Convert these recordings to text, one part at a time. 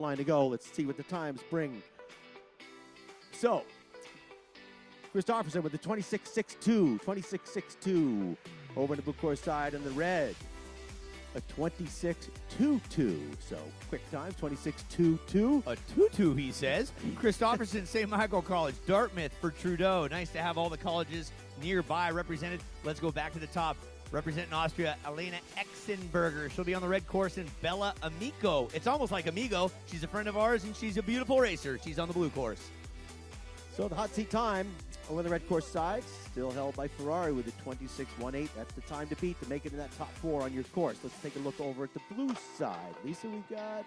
line to go. Let's see what the times bring. So, Christopherson with the 26.62, 26.62 over on the blue course side on the red. A 26.22. So, quick times, 26.22. A tutu, he says. Christopherson, St. Michael College, Dartmouth for Trudeau. Nice to have all the colleges nearby represented. Let's go back to the top. Representing Austria, Elena Exenberger. She'll be on the red course in Bella Amico. It's almost like Amigo. She's a friend of ours, and she's a beautiful racer. She's on the blue course. So the hot seat time over the red course side, still held by Ferrari with a 26.18. That's the time to beat to make it in that top four on your course. Let's take a look over at the blue side. Lisa, we've got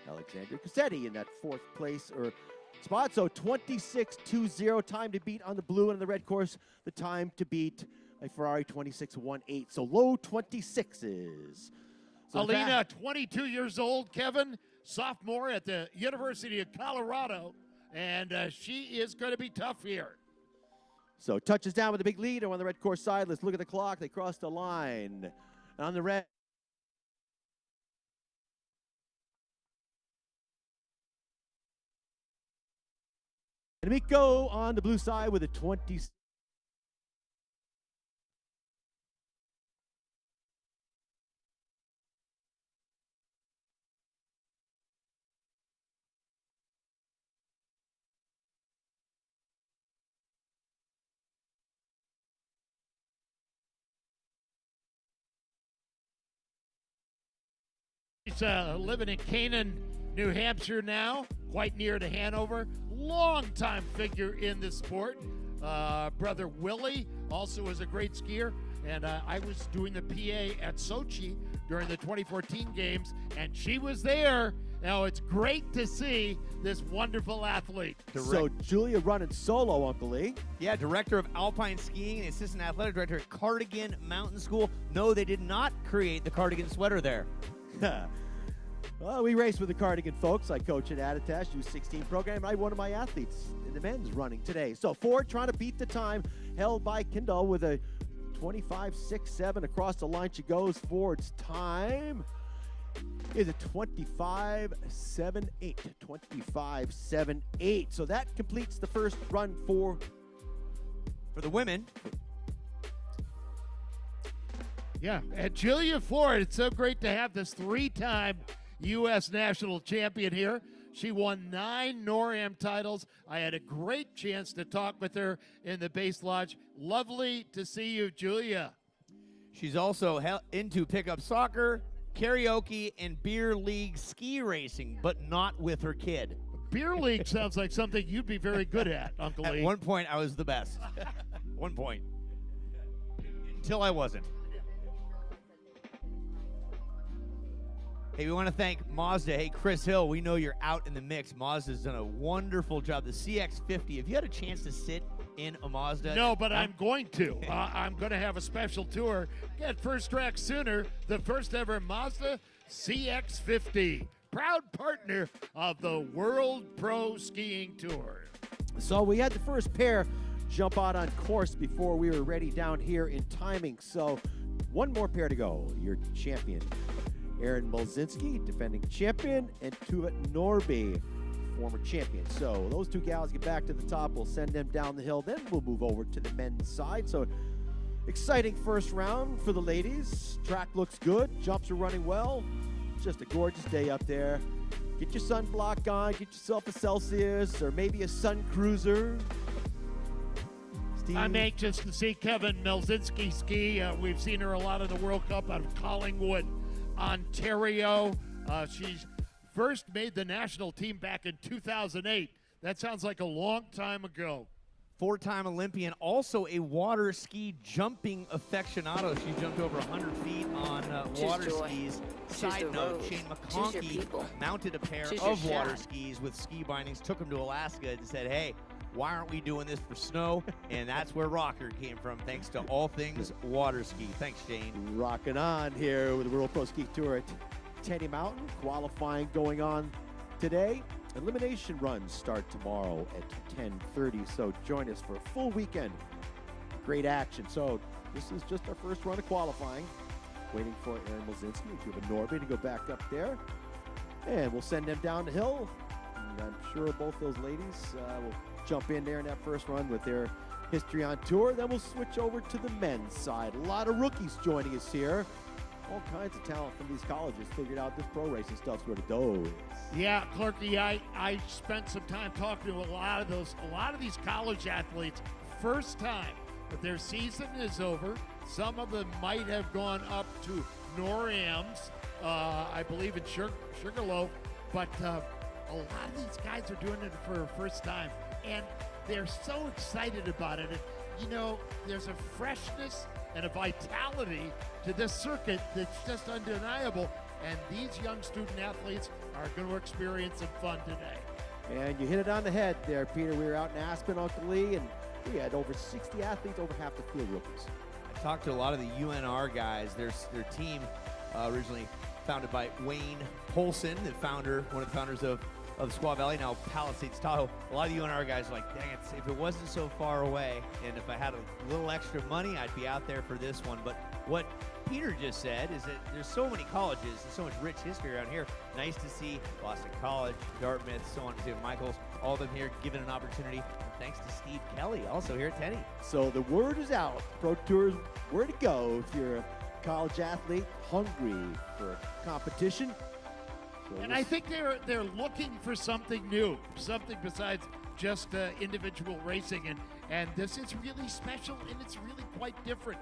Alexandra Cassetti in that fourth place or spot. So 26.20 time to beat on the blue, and on the red course, the time to beat a Ferrari 26.18. So low 26s. So Alina, 22 years old, Kevin, sophomore at the University of Colorado, and she is going to be tough here. So touches down with a big lead on the red course side. Let's look at the clock. They crossed the line. And on the red. And Miko on the blue side with a 20. He's living in Canaan, New Hampshire now, quite near to Hanover. Long-time figure in the sport. Brother Willie also is a great skier. And I was doing the PA at Sochi during the 2014 games, and she was there. Now, it's great to see this wonderful athlete. So Julia running solo, Uncle Lee. Yeah, director of alpine skiing and assistant athletic director at Cardigan Mountain School. No, they did not create the cardigan sweater there. Well, we race with the Cardigan folks. I coach at Attitash U16 program. I'm one of my athletes in the men's running today. So Ford trying to beat the time held by Kendall with a 25.67 across the line. She goes. Ford's time is a 25.78. 25.78. So that completes the first run for the women. Yeah, and Julia Ford, it's so great to have this three-time U.S. national champion here. She won 9 NORAM titles. I had a great chance to talk with her in the base lodge. Lovely to see you, Julia. She's also into pickup soccer, karaoke, and beer league ski racing, but not with her kid. Beer league sounds like something you'd be very good at, Uncle Lee. At one point, I was the best. One point. Until I wasn't. Hey, we want to thank Mazda. Hey, Chris Hill, we know you're out in the mix. Mazda's done a wonderful job. The CX-50, have you had a chance to sit in a Mazda? No, but I'm going to. I'm going to have a special tour. Get first track sooner, the first ever Mazda CX-50. Proud partner of the World Pro Skiing Tour. So we had the first pair jump out on course before we were ready down here in timing. So one more pair to go. Your champion, Erin Molzinski, defending champion, and Tuva Norby, former champion. So those two gals get back to the top. We'll send them down the hill. Then we'll move over to the men's side. So exciting first round for the ladies. Track looks good. Jumps are running well. Just a gorgeous day up there. Get your sunblock on. Get yourself a Celsius or maybe a Sun Cruiser. Steve? I'm anxious to see Kevin Melzinski ski. We've seen her a lot in the World Cup out of Collingwood, Ontario. She's first made the national team back in 2008. That sounds like a long time ago. 4-time Olympian, also a water ski jumping aficionado. She jumped over 100 feet on water skis. Side note, Shane McConkey mounted a pair of water skis with ski bindings, took them to Alaska and said, hey, why aren't we doing this for snow? And that's where Rocker came from, thanks to all things water ski. Thanks, Shane. Rocking on here with the World Pro Ski Tour at Tenney Mountain. Qualifying going on today. Elimination runs start tomorrow at 10:30, so join us for a full weekend. Great action. So this is just our first run of qualifying. Waiting for Erin Molzinski and Tuva Norby to go back up there. And we'll send them down the hill. And I'm sure both those ladies will jump in there in that first run with their history on tour. Then we'll switch over to the men's side. A lot of rookies joining us here. All kinds of talent from these colleges figured out this pro racing stuff's where the dough is. Yeah, Clarky, I spent some time talking to a lot of these college athletes. First time that their season is over. Some of them might have gone up to NORAMs, I believe in Sugarloaf, but a lot of these guys are doing it for the first time, and they're so excited about it. And, you know, there's a freshness and a vitality to this circuit that's just undeniable, and these young student athletes are going to experience some fun today. And you hit it on the head there, Peter. We were out in Aspen, Uncle Lee, and we had over 60 athletes, over half the field rookies. I talked to a lot of the UNR guys. Their team originally founded by Wayne Polson, one of the founders of Squaw Valley, now Palisades Tahoe. A lot of the UNR guys are like, dang it, if it wasn't so far away and if I had a little extra money, I'd be out there for this one. But what Peter just said is that there's so many colleges and so much rich history around here. Nice to see Boston College, Dartmouth, so on, St. Michael's, all of them here given an opportunity. And thanks to Steve Kelly, also here at Tenney. So the word is out. Pro Tour's where to go if you're a college athlete hungry for competition. So and I think they're looking for something new, something besides just individual racing, and this is really special and it's really quite different.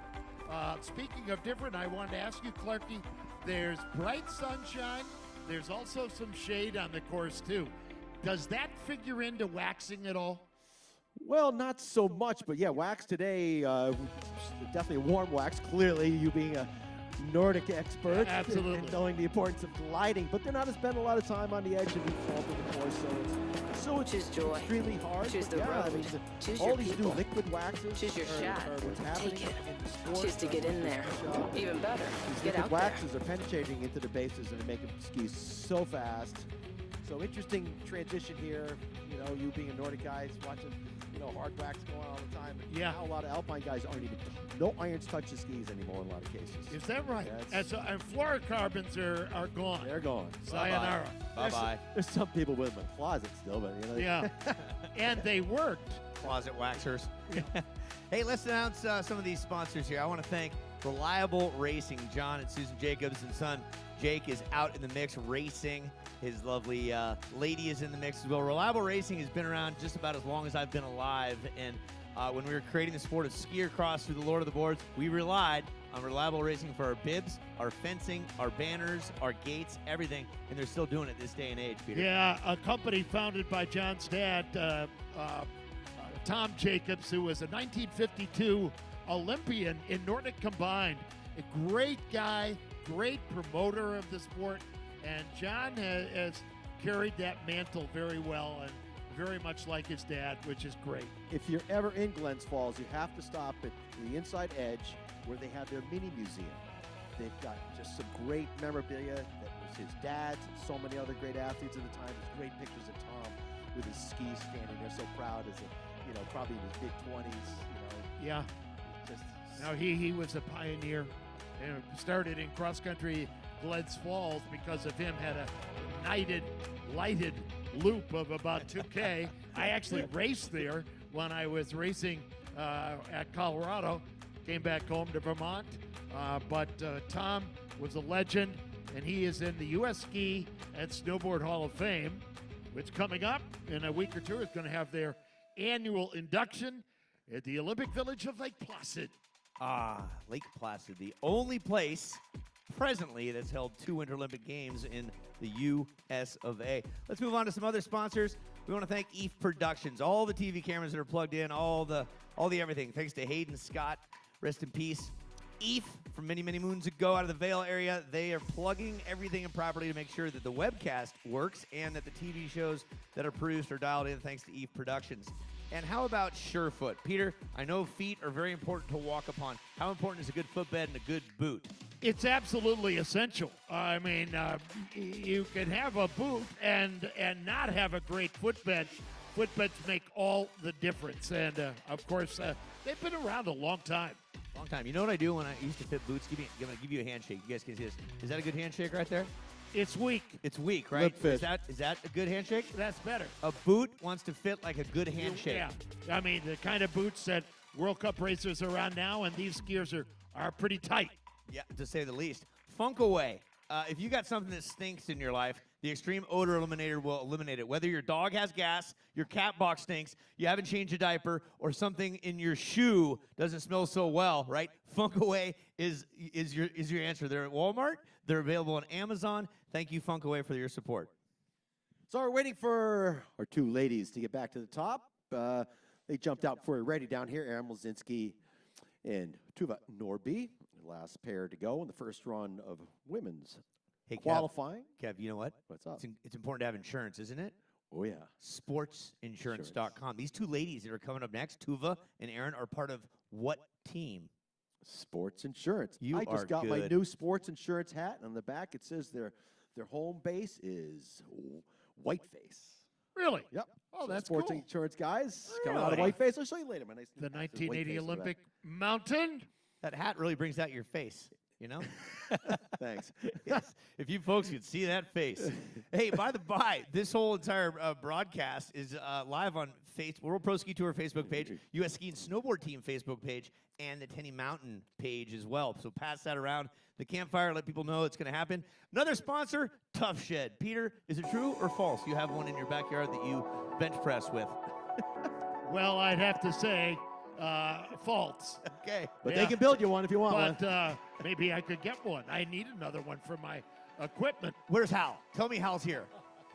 Speaking of different, I wanted to ask you, Clarky, there's bright sunshine, there's also some shade on the course too. Does that figure into waxing at all? Well, not so much, but yeah, wax today, definitely a warm wax, clearly, you being a Nordic expert. Absolutely. And knowing the importance of gliding, but they're not spending a lot of time on the edge of the fall of the course, so it's Choose joy. extremely hard. Choose the yeah, road. I mean, Choose all your these people. new liquid waxes Choose your shot. are what's happening Take it. in the sport. Choose to get in there. Even better, These get liquid out there. waxes are penetrating into the bases and making ski so fast. So interesting transition here. You know, you being a Nordic guy, watching, you know, hard wax going on all the time. Yeah. Now a lot of Alpine guys aren't even, no irons touch the skis anymore in a lot of cases. Is that right? Yeah, And fluorocarbons are gone. They're gone. Sayonara. Bye-bye. There's some people with them in the closet still, but you know. Yeah. And they worked. Closet waxers. Hey, let's announce some of these sponsors here. I want to thank Reliable Racing. John and Susan Jacobs and son Jake is out in the mix racing. His lovely lady is in the mix as well. Reliable Racing has been around just about as long as I've been alive. And when we were creating the sport of skier cross through the Lord of the Boards, we relied on Reliable Racing for our bibs, our fencing, our banners, our gates, everything. And they're still doing it this day and age, Peter. Yeah, a company founded by John's dad, Tom Jacobs, who was a 1952 Olympian in Nordic Combined. A great guy, great promoter of the sport, and John has carried that mantle very well and very much like his dad, which is great. If you're ever in Glens Falls, you have to stop at the inside edge where they have their mini museum. They've got just some great memorabilia that was his dad's and so many other great athletes at the time. There's great pictures of Tom with his skis standing there, so proud as a, you know, probably in his mid-20s, you know. Yeah. Just Now he was a pioneer and started in cross country Glens Falls because of him, had a lighted loop of about 2K. I actually raced there when I was racing at Colorado, came back home to Vermont. But Tom was a legend, and he is in the U.S. Ski and Snowboard Hall of Fame, which coming up in a week or two is going to have their annual induction at the Olympic Village of Lake Placid. Lake Placid, the only place presently that's held 2 Winter Olympic Games in the U.S. of A. Let's move on to some other sponsors. We want to thank EVE Productions, all the TV cameras that are plugged in, all the everything. Thanks to Hayden Scott, rest in peace. EVE, from many, many moons ago out of the Vail area, they are plugging everything in properly to make sure that the webcast works and that the TV shows that are produced are dialed in thanks to EVE Productions. And how about Surefoot? Peter, I know feet are very important to walk upon. How important is a good footbed and a good boot? It's absolutely essential. I mean, you can have a boot and not have a great footbed. Footbeds make all the difference. And, of course, they've been around a long time. Long time. You know what I do when I used to fit boots? I'm going to give you a handshake. You guys can see this. Is that a good handshake right there? It's weak. It's weak, right? Lip fish. Is that a good handshake? That's better. A boot wants to fit like a good handshake. Yeah. I mean, the kind of boots that World Cup racers are on now, and these skiers are pretty tight. Yeah, to say the least. Funk away. If you got something that stinks in your life, the Extreme Odor Eliminator will eliminate it. Whether your dog has gas, your cat box stinks, you haven't changed a diaper, or something in your shoe doesn't smell so well, right? Funk away is your answer. They're at Walmart. They're available on Amazon. Thank you, Funk Away, for your support. So we're waiting for our two ladies to get back to the top. They jumped out before we were ready down here. Erin Molzinski and Tuva Norby. Last pair to go in the first run of women's qualifying. Kev, you know what? What's up? It's important to have insurance, isn't it? Oh, yeah. Sportsinsurance.com. These two ladies that are coming up next, Tuva and Erin, are part of what team? Sports Insurance. You I just are got my good. new sports insurance hat. And on the back, it says their home base is Whiteface. Really? Yep. Oh, that's sports cool. insurance guys coming out of Really? Whiteface. I'll show you later. My nice The hat says 1980 Whiteface on the back. Olympic mountain. That hat really brings out your face, you know? Thanks. Yes. If you folks could see that face. Hey, by the by, this whole entire broadcast is live on World Pro Ski Tour Facebook page, U.S. Ski and Snowboard Team Facebook page, and the Tenney Mountain page as well. So pass that around the campfire. Let people know it's going to happen. Another sponsor, Tough Shed. Peter, is it true or false? You have one in your backyard that you bench press with. Well, I'd have to say false. Okay. But Yeah. they can build you one if you want one. But maybe I could get one. I need another one for my equipment. Where's Hal? Tell me Hal's here.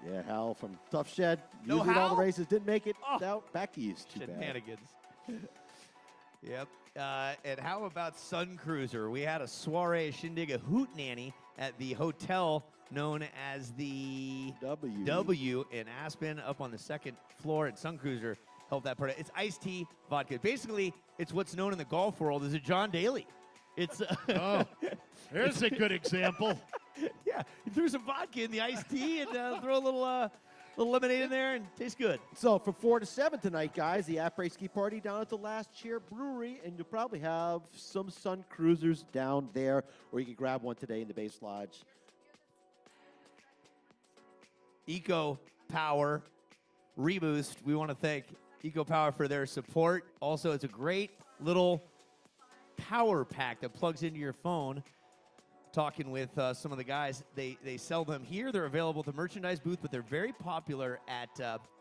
Yeah, Hal from Tough Shed. No Used it all Hal? the races. Didn't make it Oh. out back east. Too bad. Shenanigans. Yep. And how about Sun Cruiser? We had a soiree shindig, a hoot nanny at the hotel known as the W in Aspen, up on the second floor at Sun Cruiser. Help that part. It's iced tea vodka. Basically, it's what's known in the golf world as a John Daly. It's Oh, there's a good example. yeah. You threw some vodka in the iced tea and throw a little lemonade in there and tastes good. So from 4 to 7 tonight, guys, the après ski party down at the Last Chair Brewery, and you'll probably have some Sun Cruisers down there, or you can grab one today in the Base Lodge. Eco Power Reboost. We want to thank Eco Power for their support. Also, it's a great little power pack that plugs into your phone. Talking with some of the guys, they sell them here. They're available at the merchandise booth, but they're very popular at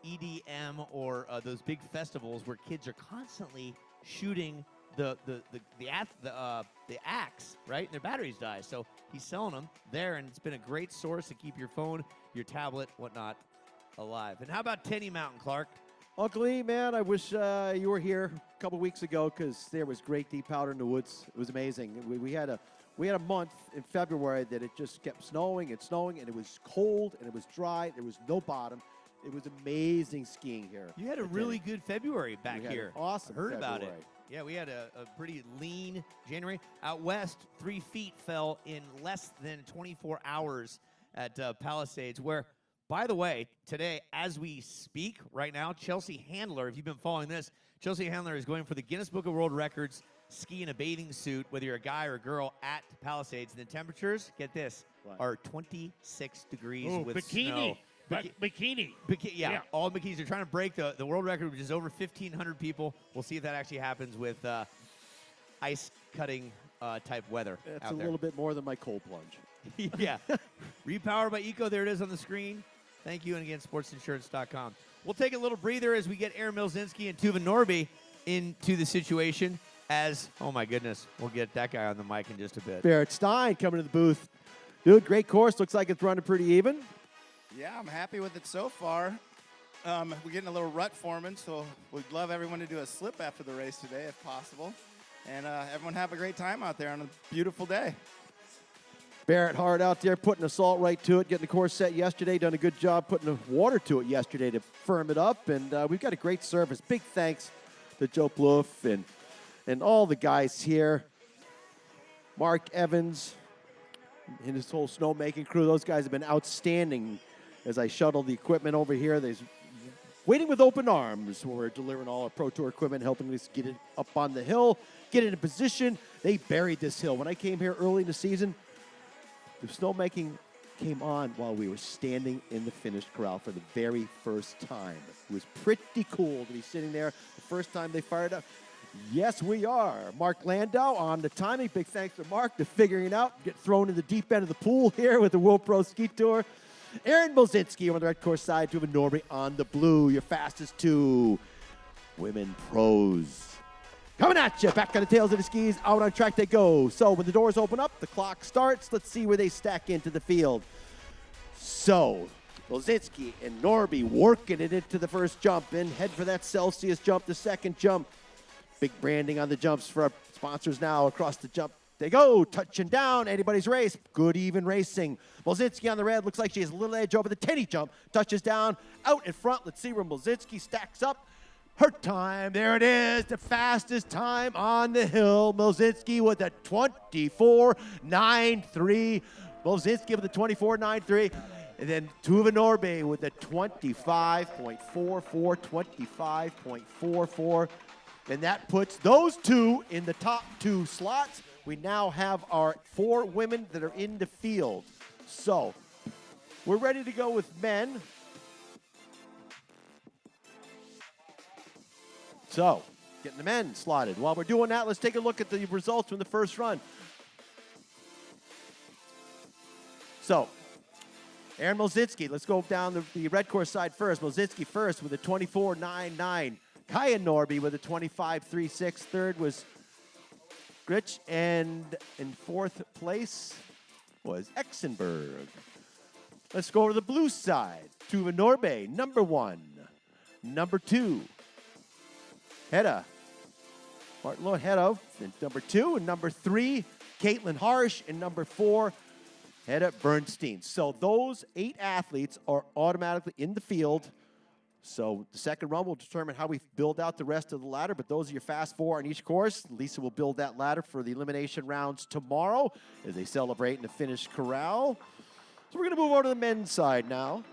EDM or those big festivals where kids are constantly shooting the axe, right? And their batteries die. So he's selling them there, and it's been a great source to keep your phone, your tablet, whatnot, alive. And how about Tenney Mountain, Clark? Uncle E, man, I wish you were here a couple weeks ago because there was great deep powder in the woods. It was amazing. We had a month in February that it just kept snowing, and it was cold, and it was dry. There was no bottom. It was amazing skiing here. You had a at really Tenney. good February back We had here. an awesome Heard about it. February. Yeah, we had a pretty lean January. Out west, 3 feet fell in less than 24 hours at Palisades, where, by the way, today, as we speak right now, Chelsea Handler, if you've been following this, Chelsea Handler is going for the Guinness Book of World Records, ski in a bathing suit, whether you're a guy or a girl, at Palisades. And the temperatures, get this, What? are 26 degrees Oh, with bikini. snow. Bikini. Yeah, all bikinis. They're trying to break the world record, which is over 1,500 people. We'll see if that actually happens with ice cutting type weather It's out a there. little bit more than my cold plunge. Yeah. Repowered by Eco. There it is on the screen. Thank you. And again, sportsinsurance.com. We'll take a little breather as we get Erin Milzinski and Tuva Norby into the situation as, oh my goodness, we'll get that guy on the mic in just a bit. Barrett Stein coming to the booth. Dude, great course. Looks like it's running pretty even. Yeah, I'm happy with it so far. We're getting a little rut forming, so we'd love everyone to do a slip after the race today if possible. And everyone have a great time out there on a beautiful day. Barrett hard out there, putting the salt right to it, getting the course set yesterday. Done a good job putting the water to it yesterday to firm it up. And we've got a great service. Big thanks to Joe Plouffe and all the guys here. Mark Evans and his whole snowmaking crew. Those guys have been outstanding as I shuttle the equipment over here. They're waiting with open arms. We're delivering all our Pro Tour equipment, helping us get it up on the hill, get it in position. They buried this hill. When I came here early in the season, the snowmaking came on while we were standing in the finish corral for the very first time. It was pretty cool to be sitting there the first time they fired up. Yes, we are. Mark Landau on the timing. Big thanks to Mark to figuring it out. Get thrown in the deep end of the pool here with the World Pro Ski Tour. Aaron Bolzinski on the red course side, Tuva Norby on the blue. Your fastest two women pros. Coming at you, back on the tails of the skis, out on track they go. So when the doors open up, the clock starts. Let's see where they stack into the field. So Bolzinski and Norby working it into the first jump and head for that Celsius jump, the second jump. Big branding on the jumps for our sponsors now across the jump. They go, touching down, anybody's race. Good even racing. Bolzinski on the red, looks like she has a little edge over the Tenney jump. Touches down, out in front. Let's see where Bolzinski stacks up. Her time, there it is, the fastest time on the hill. Bolzinski with a 24.93. Bolzinski with a 24.93. And then Tuva Norby with a 25.44, 25.44. And that puts those two in the top two slots. We now have our 4 women that are in the field. So we're ready to go with men. So getting the men slotted. While we're doing that, let's take a look at the results from the first run. So Aaron Bolzinski, let's go down the red course side first. Bolzinski first with a 24.99. Kaya Norby with a 25.36. Third was Grich, and in fourth place was Exenberg. Let's go to the blue side. Tuva Norby, number 1. Number 2, Hedda. Martin Lord Hedda, in number 2. And number 3, Caitlin Harsh. And number 4, Hedda Bernstein. So those 8 athletes are automatically in the field. So the second run will determine how we build out the rest of the ladder, but those are your fast 4 on each course. Lisa will build that ladder for the elimination rounds tomorrow as they celebrate in the finish corral. So we're going to move over to the men's side now.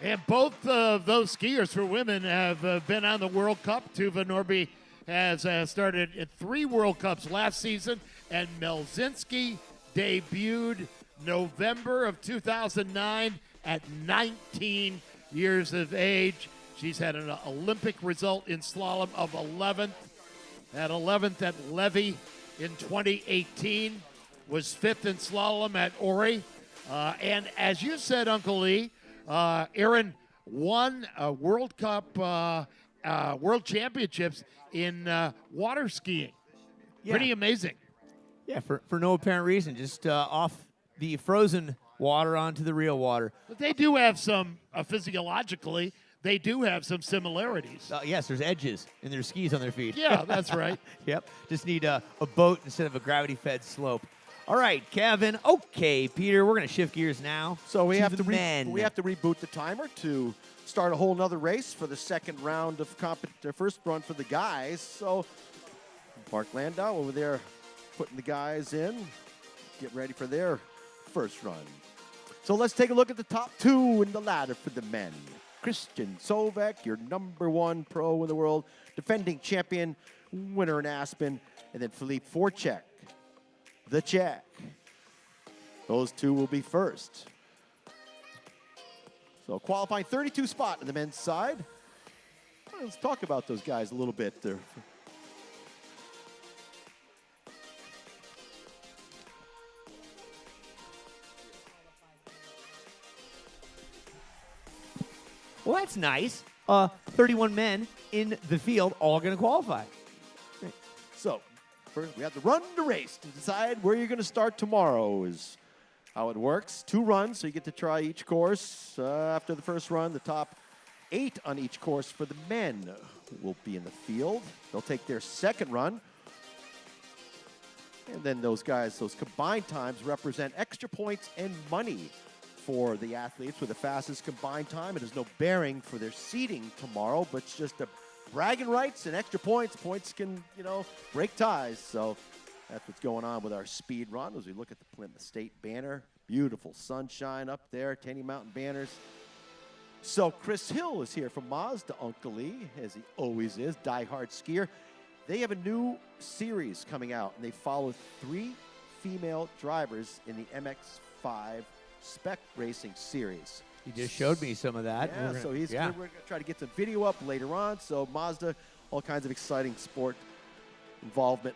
And both of those skiers for women have been on the World Cup. Tuva Norby has started at 3 World Cups last season, and Melzinski debuted November of 2009 at 19 years of age. She's had an Olympic result in slalom of 11th. At 11th at Levy in 2018. Was 5th in slalom at Ori. And as you said, Uncle Lee, Aaron won a World Cup, World Championships in water skiing. Yeah. Pretty amazing. Yeah, for no apparent reason, just off the frozen water onto the real water. But they do have some, physiologically, they do have some similarities. Yes, there's edges in their skis on their feet. Yeah, that's right. Yep, just need a boat instead of a gravity-fed slope. All right, Kevin. Okay, Peter, we're going to shift gears now. So we have to men. we have to reboot the timer to start a whole nother race for the second round of the first run for the guys. So Mark Landau over there putting the guys in, get ready for their first run. So let's take a look at the top 2 in the ladder for the men. Christian Sovek, your number 1 pro in the world, defending champion, winner in Aspen, and then Philippe Forchek, the Czech. Those 2 will be first. So qualifying 32 spot on the men's side. Let's talk about those guys a little bit there. Well, that's nice. 31 men in the field, all going to qualify. So first we have to run the race to decide where you're going to start tomorrow is how it works. 2 runs, so you get to try each course. After the first run, the top 8 on each course for the men will be in the field. They'll take their second run. And then those guys, those combined times represent extra points and money for the athletes with the fastest combined time. It has no bearing for their seeding tomorrow, but it's just a bragging rights and extra points. Points can, break ties. So that's what's going on with our speed run as we look at the Plymouth State banner. Beautiful sunshine up there, Tenney Mountain banners. So Chris Hill is here from Mazda Uncle Lee, as he always is, diehard skier. They have a new series coming out, and they follow 3 female drivers in the MX-5 Spec Racing Series. He just showed me some of that. Yeah, so we're going to try to get some video up later on. So Mazda, all kinds of exciting sport involvement,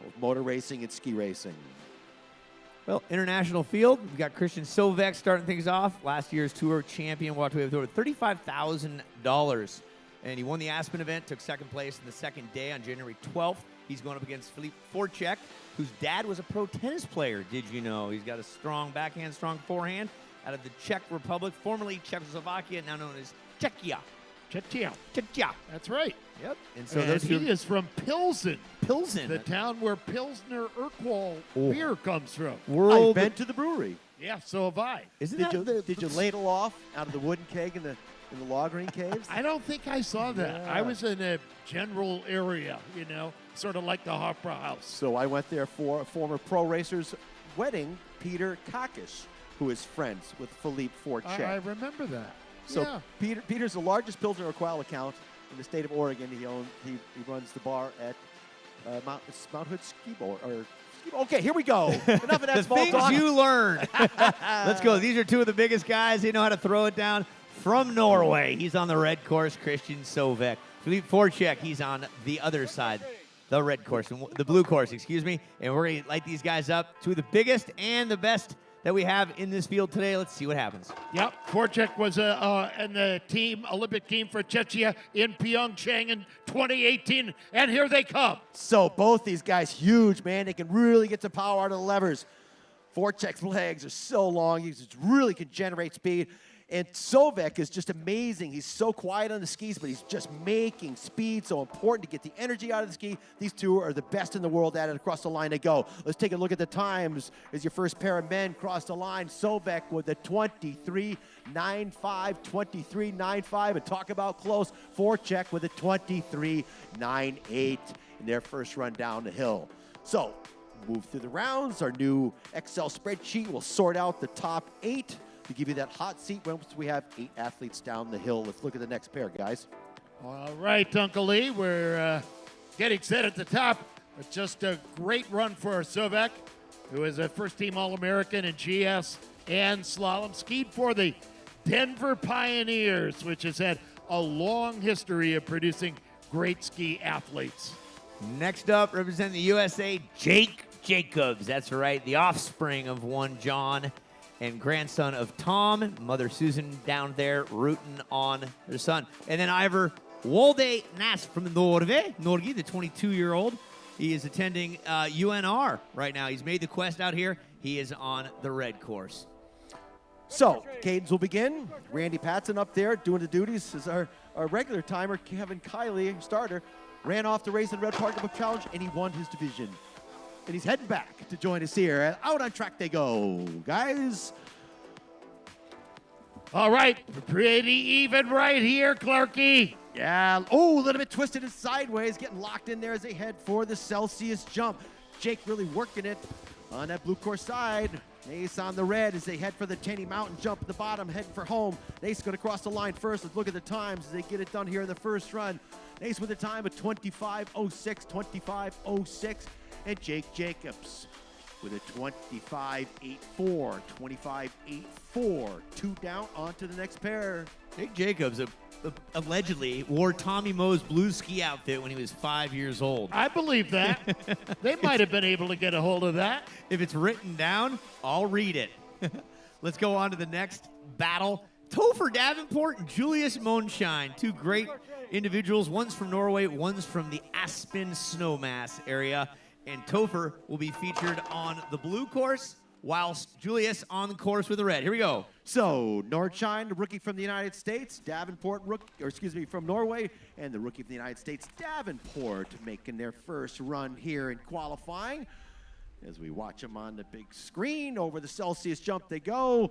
both motor racing and ski racing. Well, international field, we've got Christian Sovek starting things off. Last year's Tour champion, walked away with over $35,000. And he won the Aspen event, took second place in the second day on January 12th. He's going up against Filip Forcek, whose dad was a pro tennis player, did you know? He's got a strong backhand, strong forehand out of the Czech Republic, formerly Czechoslovakia, now known as Czechia. Czechia. That's right. Yep. And so And he is from Pilsen. Pilsen. The town where Pilsner Urquell beer comes from. I've been to the brewery. Yeah, so have I. Did you ladle off out of the wooden keg in the loggerine caves? I don't think I saw that. Yeah. I was in a general area, you know, sort of like the Opera House. So I went there for a former pro racer's wedding, Peter Kakis, who is friends with Filip Forcek. I remember that. So yeah. Peter's the largest Pilsner Urquell account in the state of Oregon. He runs the bar at Mount Hood Ski Board. Okay, here we go. Enough of that the small things talk. you learn. Let's go. These are two of the biggest guys. They know how to throw it down. From Norway, he's on the red course, Christian Sovek. Filip Forcek, he's on the other side, the red course, the blue course, excuse me. And we're going to light these guys up. Two of the biggest and the best that we have in this field today. Let's see what happens. Yep, Forcek was in the Olympic team for Czechia in Pyeongchang in 2018, and here they come. So both these guys, huge, man. They can really get some power out of the levers. Forcek's legs are so long. He really can generate speed. And Sovek is just amazing. He's so quiet on the skis, but he's just making speed. So important to get the energy out of the ski. These two are the best in the world at it. Across the line they go. Let's take a look at the times as your first pair of men cross the line. Sovek with a 23.95, 23.95. And talk about close. Forcek with a 23.98 in their first run down the hill. So move through the rounds. Our new Excel spreadsheet will sort out the top 8 to give you that hot seat once we have 8 athletes down the hill. Let's look at the next pair, guys. All right, Uncle Lee, we're getting set at the top. It's just a great run for Sovek, who is a first-team All-American in GS and slalom. Skied for the Denver Pioneers, which has had a long history of producing great ski athletes. Next up, representing the USA, Jake Jacobs. That's right, the offspring of one John and grandson of Tom, mother Susan down there rooting on their son. And then Ivor Walde Nass from Norge, the 22-year-old. He is attending UNR right now. He's made the quest out here. He is on the red course. So, cadence will begin. Randy Patson up there doing the duties as our regular timer. Kevin Kiley, starter, ran off the race in Red Park Book Challenge, and he won his division. And he's heading back to join us here. Out on track they go, guys. All right, pretty even right here, Clarky. Yeah, oh, a little bit twisted and sideways, getting locked in there as they head for the Celsius jump. Jake really working it on that blue course side. Nace on the red as they head for the Tenney Mountain jump at the bottom, heading for home. Nace going to cross the line first. Let's look at the times as they get it done here in the first run. Nace with a time of 25.06, 25.06. And Jake Jacobs with a 25.84, 25.84. 2 down, on to the next pair. Jake Jacobs allegedly wore Tommy Moe's blue ski outfit when he was 5 years old. I believe that. They might have been able to get a hold of that. If it's written down, I'll read it. Let's go on to the next battle. Topher Davenport and Julius Monshine, two great individuals. One's from Norway, one's from the Aspen Snowmass area. And Topher will be featured on the blue course, whilst Julius on the course with the red. Here we go. So, Nordshine, the rookie from the United States, Davenport, from Norway, and the rookie from the United States, Davenport, making their first run here in qualifying. As we watch them on the big screen, over the Celsius jump they go.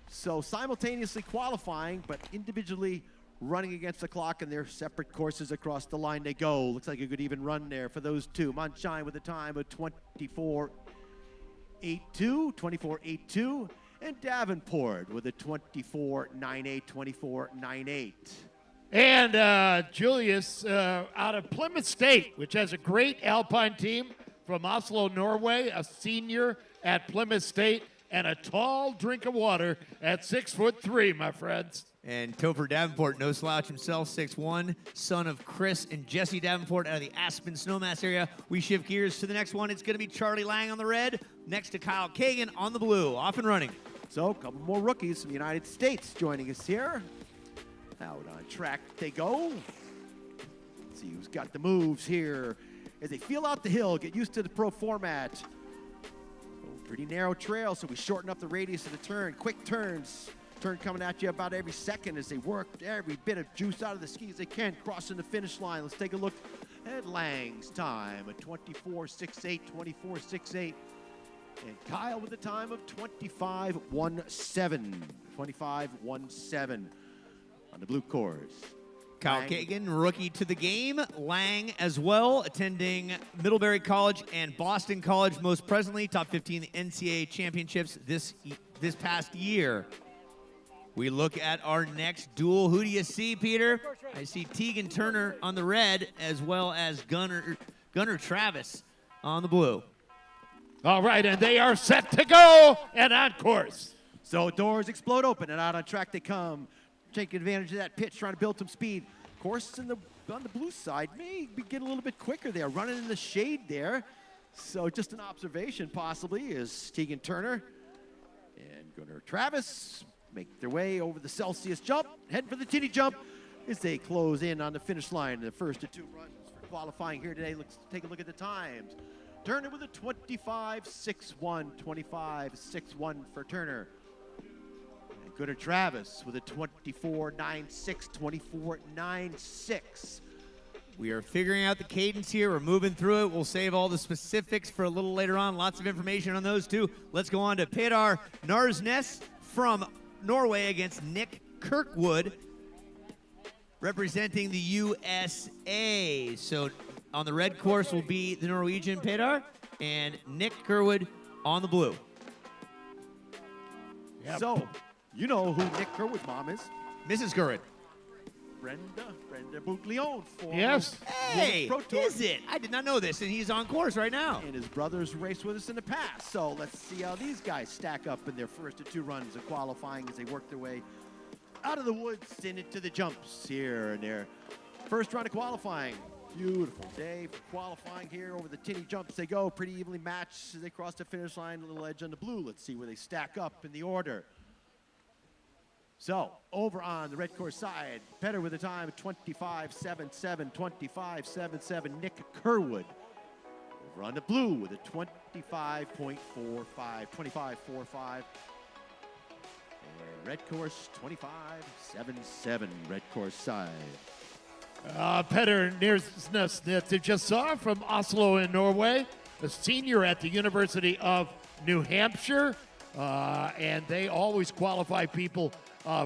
So, simultaneously qualifying, but individually running against the clock in their separate courses across the line they go. Looks like a good even run there for those two. Monshine with a time of 24.82, 24.82, and Davenport with a 24.98, 24.98. And Julius out of Plymouth State, which has a great alpine team, from Oslo, Norway, a senior at Plymouth State, and a tall drink of water at 6'3", my friends. And Topher Davenport, no slouch himself, 6'1", son of Chris and Jesse Davenport out of the Aspen Snowmass area. We shift gears to the next one. It's going to be Charlie Lang on the red, next to Kyle Kagan on the blue. Off and running. So a couple more rookies from the United States joining us here. Out on track they go. Let's see who's got the moves here as they feel out the hill, get used to the pro format. Oh, pretty narrow trail, so we shorten up the radius of the turn. Quick turns. Turn coming at you about every second as they work every bit of juice out of the skis they can, crossing the finish line. Let's take a look at Lang's time, a 24.68, 24.68. And Kyle with a time of 25.17, 25.17 on the blue course. Kyle Kagan, rookie to the game. Lang as well, attending Middlebury College and Boston College, most presently top 15 NCAA championships this past year. We look at our next duel. Who do you see, Peter? I see Tegan Turner on the red, as well as Gunnar Travis on the blue. All right, and they are set to go and on course. So doors explode open and out on track they come. Taking advantage of that pitch, trying to build some speed. Course on the blue side may be getting a little bit quicker there, running in the shade there. So just an observation possibly is Tegan Turner and Gunnar Travis make their way over the Celsius jump, heading for the Tenney jump as they close in on the finish line. The first of 2 runs for qualifying here today. Let's take a look at the times. Turner with a 25.61, 25.61 for Turner. And Gunnar Travis with a 24.96, 24.96. We are figuring out the cadence here. We're moving through it. We'll save all the specifics for a little later on. Lots of information on those two. Let's go on to Pedar Narsnes from Norway against Nick Kirkwood, representing the USA. So on the red course will be the Norwegian Pedar and Nick Kirkwood on the blue. Yep. So, you know who Nick Kirkwood's mom is? Mrs. Kirkwood. Brenda Boucleon. Yes. Hey, is it? I did not know this, and he's on course right now. And his brothers raced with us in the past. So let's see how these guys stack up in their first of 2 runs of qualifying as they work their way out of the woods and into the jumps here in their first round of qualifying. Beautiful day for qualifying here over the Tenney jumps. They go pretty evenly matched as they cross the finish line. A little edge on the blue. Let's see where they stack up in the order. So, over on the red course side, Petter with a time of 25.77, 25.77, Nick Kirkwood. Over on the blue with a 25.45, 25.45. And red course, 25.77, red course side. Petter Narsnes, you just saw from Oslo in Norway, a senior at the University of New Hampshire, and they always qualify people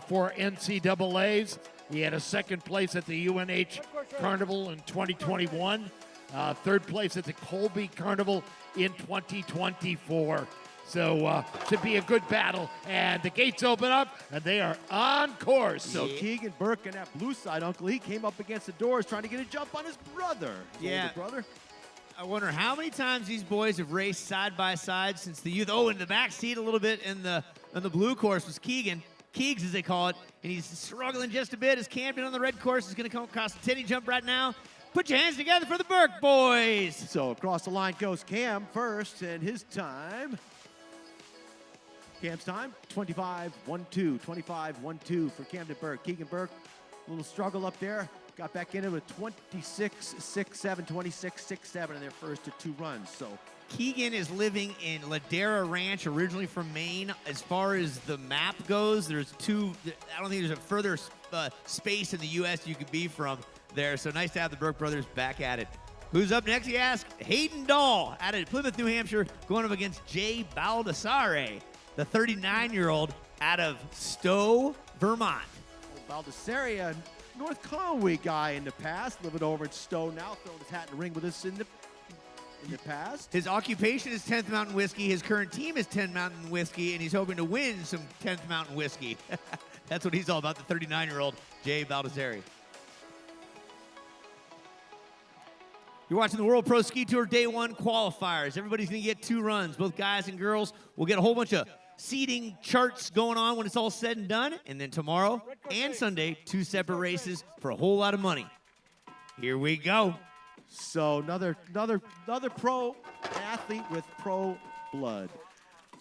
for NCAAs. He had a 2nd place at the UNH Carnival in 2021, 3rd place at the Colby Carnival in 2024. So should be a good battle. And the gates open up, and they are on course. So Keegan Burke on that blue side, Uncle, he came up against the doors trying to get a jump on his brother. His older brother. I wonder how many times these boys have raced side by side since the youth. Oh, in the back seat a little bit in the blue course was Keegan. Keegs, as they call it, and he's struggling just a bit as Camden on the red course is going to come across the Tenney jump right now. Put your hands together for the Burke boys. So across the line goes Cam first, and his time, Cam's time, 25.12, 25.12 for Camden Burke. Keegan Burke, a little struggle up there. Got back in it with 26.67, 26.67 in their first of 2 runs. So Keegan is living in Ladera Ranch, originally from Maine. As far as the map goes, there's 2. I don't think there's a further space in the U.S. you could be from there. So nice to have the Burke brothers back at it. Who's up next, you ask? Hayden Dahl out of Plymouth, New Hampshire, going up against Jay Baldassare, the 39-year-old out of Stowe, Vermont. Baldassare, North Conway guy in the past, living over in Stowe now, throwing his hat in the ring with us in the past. His occupation is 10th Mountain Whiskey. His current team is 10th Mountain Whiskey, and he's hoping to win some 10th Mountain Whiskey. That's what he's all about, the 39-year-old Jay Baldassare. You're watching the World Pro Ski Tour Day 1 qualifiers. Everybody's going to get 2 runs, both guys and girls. We'll get a whole bunch of seating charts going on when it's all said and done. And then tomorrow and Sunday, 2 separate races for a whole lot of money. Here we go. So another pro athlete with pro blood.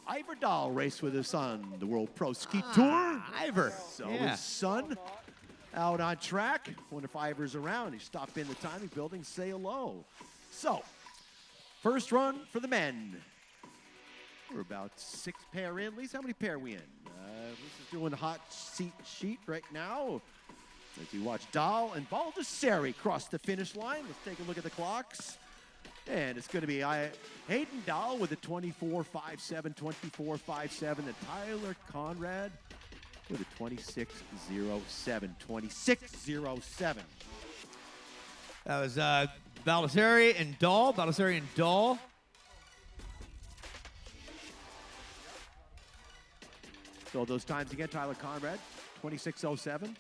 Ivor Dahl raced with his son, the World Pro Ski Tour. Ivor. So his son out on track. Wonder if Ivor's around. He stopped in the timing building, say hello. So, first run for the men. We're about 6 pair in. Lisa, how many pair are we in? This is doing hot seat sheet right now. As you watch Dahl and Baldessari cross the finish line. Let's take a look at the clocks. And it's going to be Hayden Dahl with a 24.57, 24.57, and Tyler Conrad with a 26.07, 26.07. That was Baldessari and Dahl. Baldessari and Dahl. So those times again, Tyler Conrad, 26.07.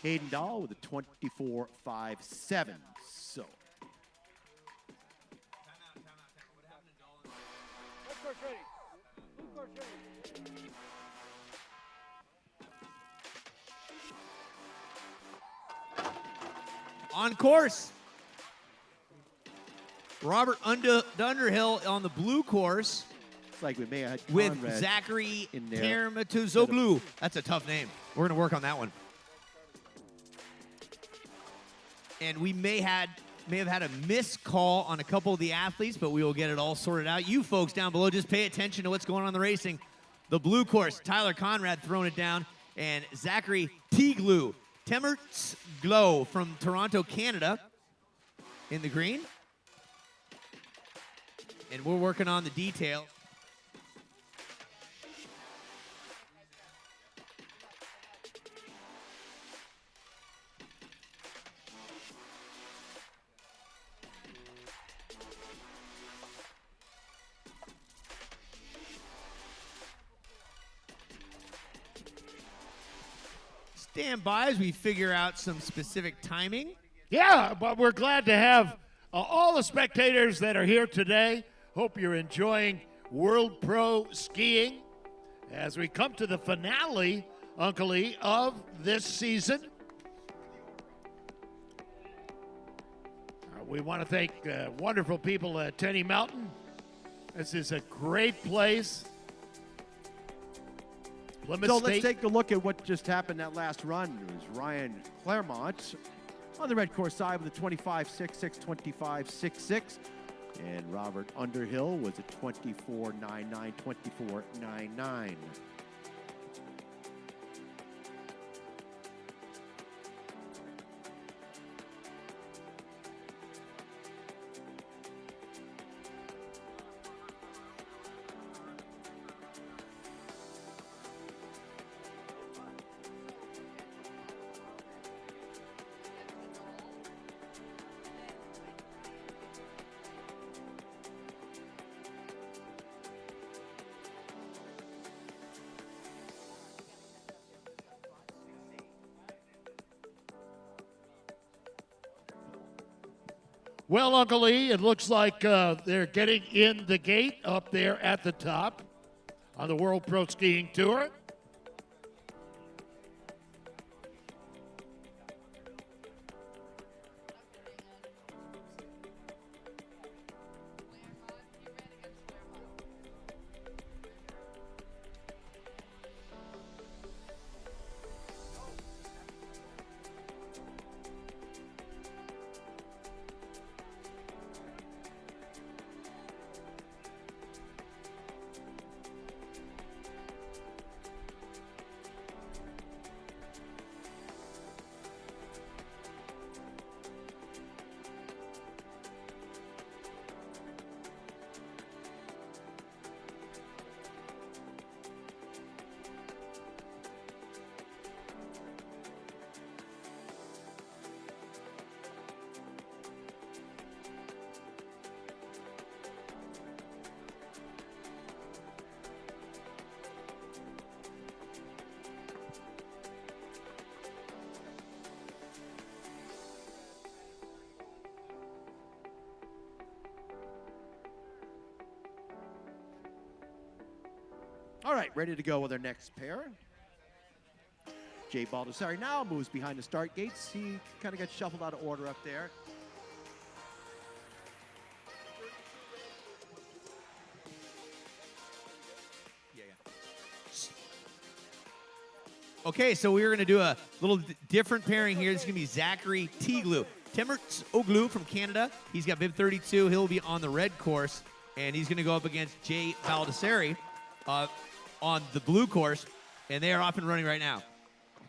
Hayden Dahl with a 24.57. So. On course. Robert Underhill on the blue course. It's like we may have had with Conrad Zachary in there. Termatuzoglu. That's a tough name. We're going to work on that one. And we may have had a missed call on a couple of the athletes, but we will get it all sorted out. You folks down below, just pay attention to what's going on in the racing. The blue course, Tyler Conrad throwing it down, and Zachary Termatuzoglu from Toronto, Canada, in the green. And we're working on the detail. Stand by as we figure out some specific timing. Yeah, but we're glad to have all the spectators that are here today. Hope you're enjoying World Pro Skiing as we come to the finale, Uncle E, of this season. We want to thank wonderful people at Tenney Mountain. This is a great place. So let's take a look at what just happened that last run. It was Ryan Claremont on the red course side with a 25.66, 25.66. And Robert Underhill was a 24.99, 24.99. Well, Uncle E, it looks like they're getting in the gate up there at the top on the World Pro Skiing Tour. All right, ready to go with our next pair. Jay Baldessari now moves behind the start gates. He kind of got shuffled out of order up there. Okay, so we're going to do a little different pairing here. This is going to be Zachary Teaglu. Temmerts Oglu from Canada. He's got bib 32. He'll be on the red course, and he's going to go up against Jay Baldessari on the blue course, and they are off and running right now.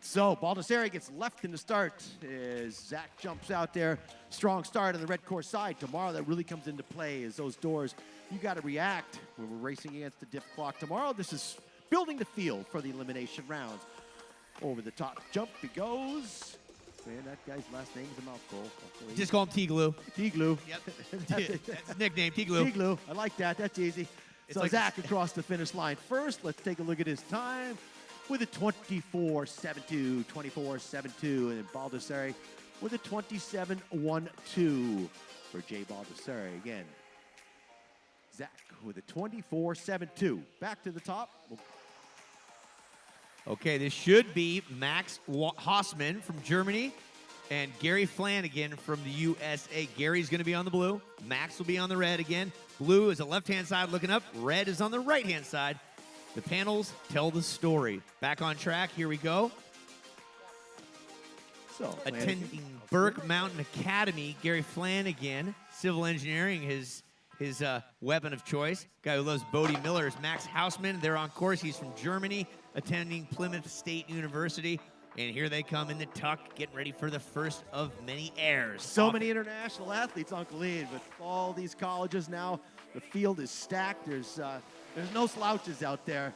So Baldessari gets left in the start as Zach jumps out there. Strong start on the red course side. Tomorrow that really comes into play is those doors. You got to react when we're racing against the diff clock tomorrow. This is building the field for the elimination rounds. Over the top jump he goes. Man, that guy's last name is a mouthful. Just call him Teaglu. Teaglu. Yep. That's his nickname, Teaglu. Teaglu. I like that. That's easy. It's So like Zach across the finish line first. Let's take a look at his time with a 24.72, 24.72, and then Baldessari with a 27.12 for Jay Baldessari. Again, Zach with a 24.72. Back to the top. Okay, this should be Max Hausman from Germany and Gary Flanagan from the USA. Gary's going to be on the blue. Max will be on the red again. Blue is the left-hand side looking up. Red is on the right-hand side. The panels tell the story. Back on track. Here we go. So Attending Burke Mountain Academy, Gary Flanagan, civil engineering, his weapon of choice. Guy who loves Bodie Miller is Max Hausman. They're on course. He's from Germany, attending Plymouth State University. And here they come in the tuck, getting ready for the first of many airs. So many international athletes, Uncle Ian, with all these colleges now. The field is stacked. There's no slouches out there.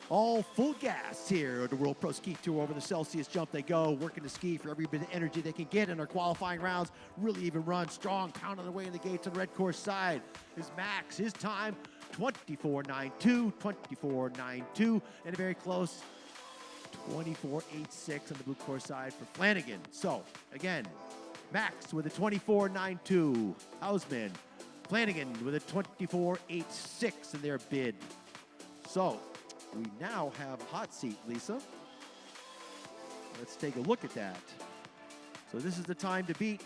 All full gas here at the World Pro Ski Tour. Over the Celsius jump they go, working the ski for every bit of energy they can get in our qualifying rounds. Really even run strong, pounding their way in the gates on the red course side. Is Max, his time, 24.92, 24.92, and a very close 24.86 on the blue course side for Flanagan. So, again, Max with a 24.92, Hausman, Flanagan with a 24.86 in their bid. So, we now have a hot seat, Lisa. Let's take a look at that. So this is the time to beat.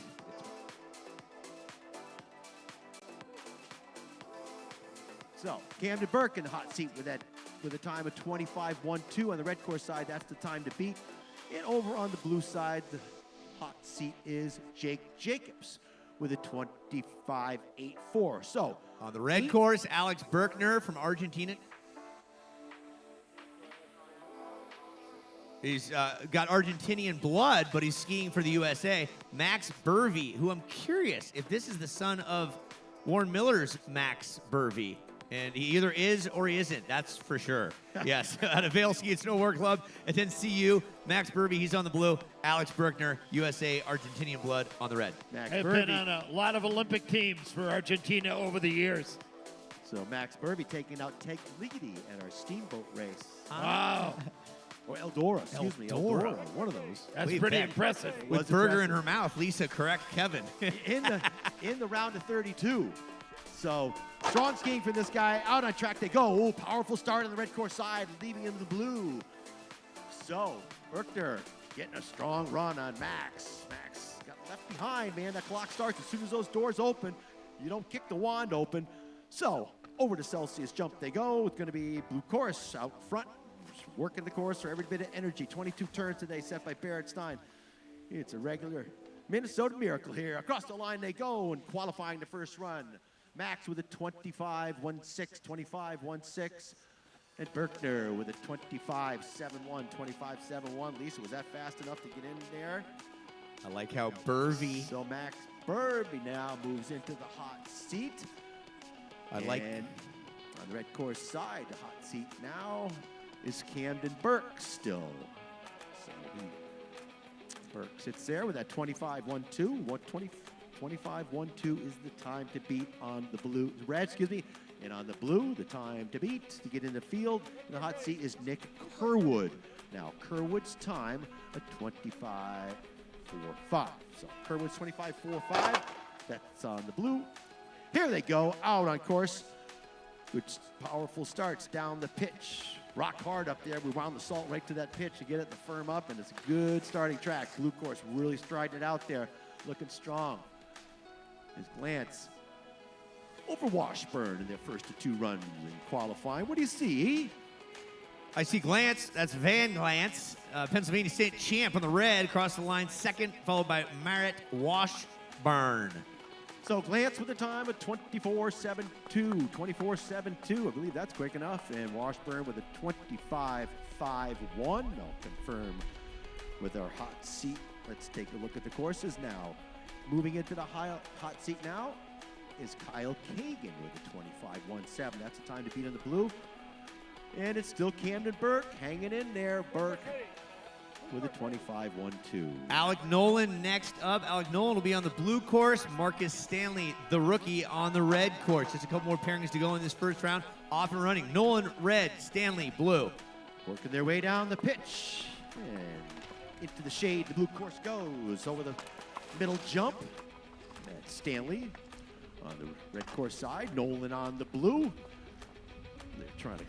So Camden Burke in the hot seat with a time of 25.12 on the red course side. That's the time to beat. And over on the blue side, the hot seat is Jake Jacobs with a 25.84. So on the red course, Alex Berkner from Argentina. He's got Argentinian blood, but he's skiing for the USA. Max Burvey, who I'm curious if this is the son of Warren Miller's Max Burvey. And he either is or he isn't. That's for sure. Yes, at a Vail Ski and Snowboard Club. And then CU, Max Burvey, he's on the blue. Alex Berkner, USA, Argentinian blood on the red. I've been on a lot of Olympic teams for Argentina over the years. So Max Burvey taking out Ted Ligety at our steamboat race. Wow. Or Eldora, excuse me. Eldora, one of those. That's Way pretty back. impressive. With burger in her mouth, Lisa, correct Kevin. in the round of 32. So strong skiing for this guy. Out on track they go. Oh, powerful start on the red course side, leaving him the blue. So Berkner getting a strong run on Max. Max got left behind, man. That clock starts as soon as those doors open. You don't kick the wand open. So over to Celsius jump they go. It's going to be blue course out front. Working the course for every bit of energy. 22 turns today set by Barrett Stein. It's a regular Minnesota miracle here. Across the line they go and qualifying the first run. Max with a 25.16, 25.16. And Berkner with a 25.71, 25.71. Lisa, was that fast enough to get in there? I like how Burvey. So Max Burvey now moves into the hot seat. And on the red course side, the hot seat now is Camden Burke still. So Burke sits there with that 25.12. 25.12 is the time to beat on the red, and on the blue, the time to beat to get in the field. In the hot seat is Nick Kerwood. Now, Kerwood's time, a 25.45. So Kerwood's 25.45, that's on the blue. Here they go, out on course. Good, powerful starts down the pitch. rock hard up there. We wound the salt right to that pitch to get it to firm up, and it's a good starting track. Blue course really striding it out there, looking strong. His glance over Washburn in their first 2 runs in qualifying. What do you see? I see Glance. That's Van Glance, Pennsylvania State champ on the red, across the line second, followed by Merritt Washburn. So Glance with a time of 24.72, 24.72. I believe that's quick enough. And Washburn with a 25.51. I'll confirm with our hot seat. Let's take a look at the courses now. Moving into the hot seat now is Kyle Kagan with a 25.17. That's the time to beat on the blue. And it's still Camden Burke hanging in there. Burke with a 25.12. Alec Nolan next up. Alec Nolan will be on the blue course. Marcus Stanley, the rookie, on the red course. Just a couple more pairings to go in this first round. Off and running. Nolan red, Stanley blue. Working their way down the pitch. And into the shade, the blue course goes. Over the middle jump. That's Stanley on the red course side. Nolan on the blue. They're trying to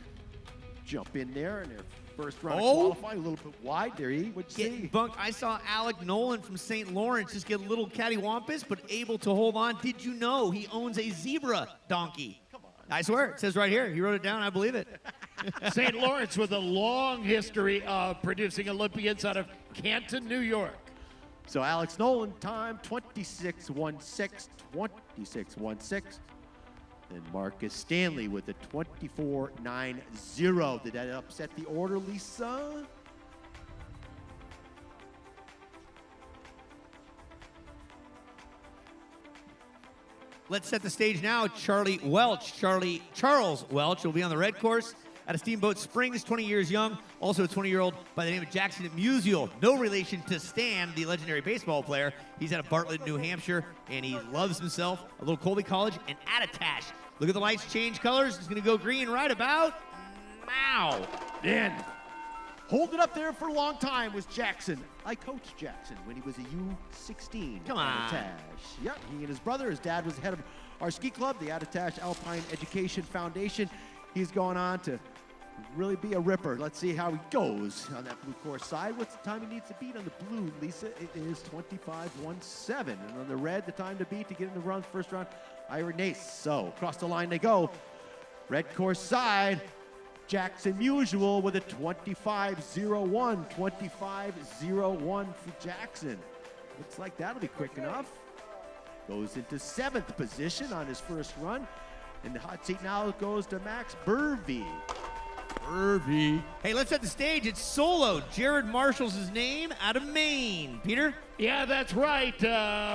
jump in there in their first round of qualifying, a little bit wide there. What'd you see? Bunked. I saw Alec Nolan from St. Lawrence just get a little cattywampus, but able to hold on. Did you know he owns a zebra donkey? Come on. I swear, it says right here. He wrote it down. I believe it. St. Lawrence with a long history of producing Olympians out of Canton, New York. So Alex Nolan, time 26.16, 26.16. And Marcus Stanley with a 24.90. Did that upset the order, Lisa? Let's set the stage now. Charles Welch will be on the red course out of Steamboat Springs, 20 years young. Also a 20-year-old by the name of Jackson Musial. No relation to Stan, the legendary baseball player. He's out of Bartlett, New Hampshire, and he loves himself. A little Colby College and Attitash. Look at the lights change colors. It's going to go green right about now. In. Holding up there for a long time was Jackson. I coached Jackson when he was a U16. Come on. Attitash. Yep, he and his brother. His dad was the head of our ski club, the Attitash Alpine Education Foundation. He's going on to really be a ripper. Let's see how he goes on that blue course side. What's the time he needs to beat on the blue, Lisa? It is 25.17. And on the red, the time to beat to get in the run, first round, Ira Nace. So across the line they go. Red course side, Jackson Musial with a 25.01. 25.01 for Jackson. Looks like that'll be quick enough. Goes into 7th position on his first run. And the hot seat now goes to Max Burvey. Hey, let's set the stage. It's solo. Jared Marshall's his name, out of Maine. Peter? Yeah, that's right.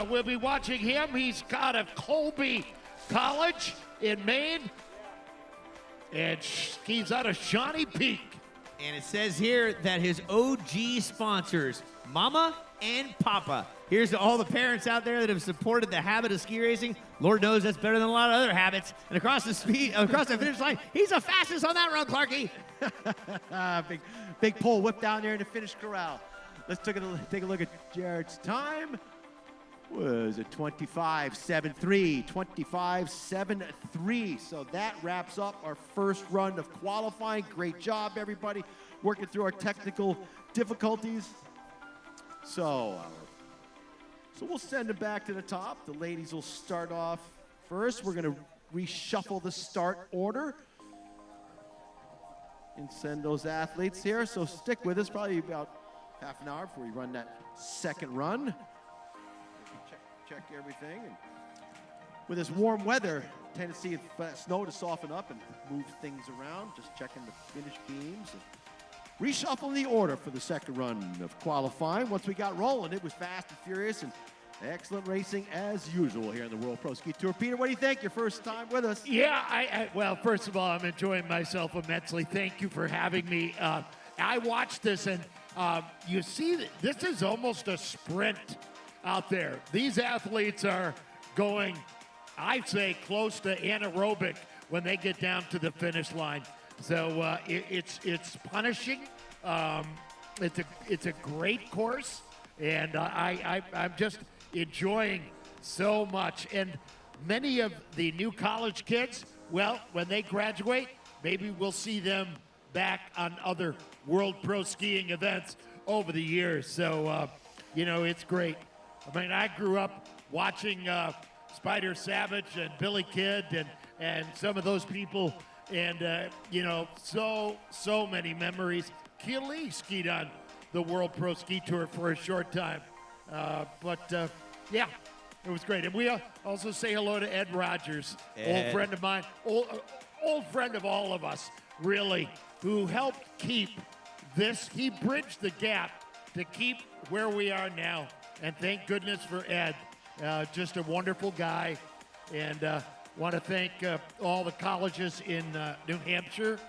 We'll be watching him. He's got a Colby College in Maine. And he's out of Shawnee Peak. And it says here that his OG sponsors, Mama and Papa. Here's to all the parents out there that have supported the habit of ski racing. Lord knows that's better than a lot of other habits. And across the finish line, he's the fastest on that run, Clarkie. big pole whip down there in the finish corral. Let's take a look at Jared's time. Was a 25.73, 25.73. So that wraps up our first run of qualifying. Great job, everybody, working through our technical difficulties. So we'll send them back to the top. The ladies will start off first. We're going to reshuffle the start order and send those athletes here. So stick with us, probably about half an hour before we run that second run. Check everything. And with this warm weather, tendency of snow to soften up and move things around. Just checking the finish beams. And reshuffling the order for the second run of qualifying. Once we got rolling, it was fast and furious and excellent racing as usual here in the World Pro Ski Tour. Peter, what do you think? Your first time with us? Yeah, well, first of all, I'm enjoying myself immensely. Thank you for having me. I watched this, and you see, this is almost a sprint out there. These athletes are going, I'd say, close to anaerobic when they get down to the finish line. So it's punishing. It's a great course, and I'm just enjoying so much. And many of the new college kids, well, when they graduate, maybe we'll see them back on other World Pro Skiing events over the years. So, you know, it's great. I mean, I grew up watching Spider Savage and Billy Kidd and some of those people, and, you know, so many memories. Keely skied on the World Pro Ski Tour for a short time. Yeah, it was great. And we also say hello to Ed Rogers, old friend of mine, old friend of all of us, really, who helped keep this. He bridged the gap to keep where we are now. And thank goodness for Ed. Just a wonderful guy. And want to thank all the colleges in New Hampshire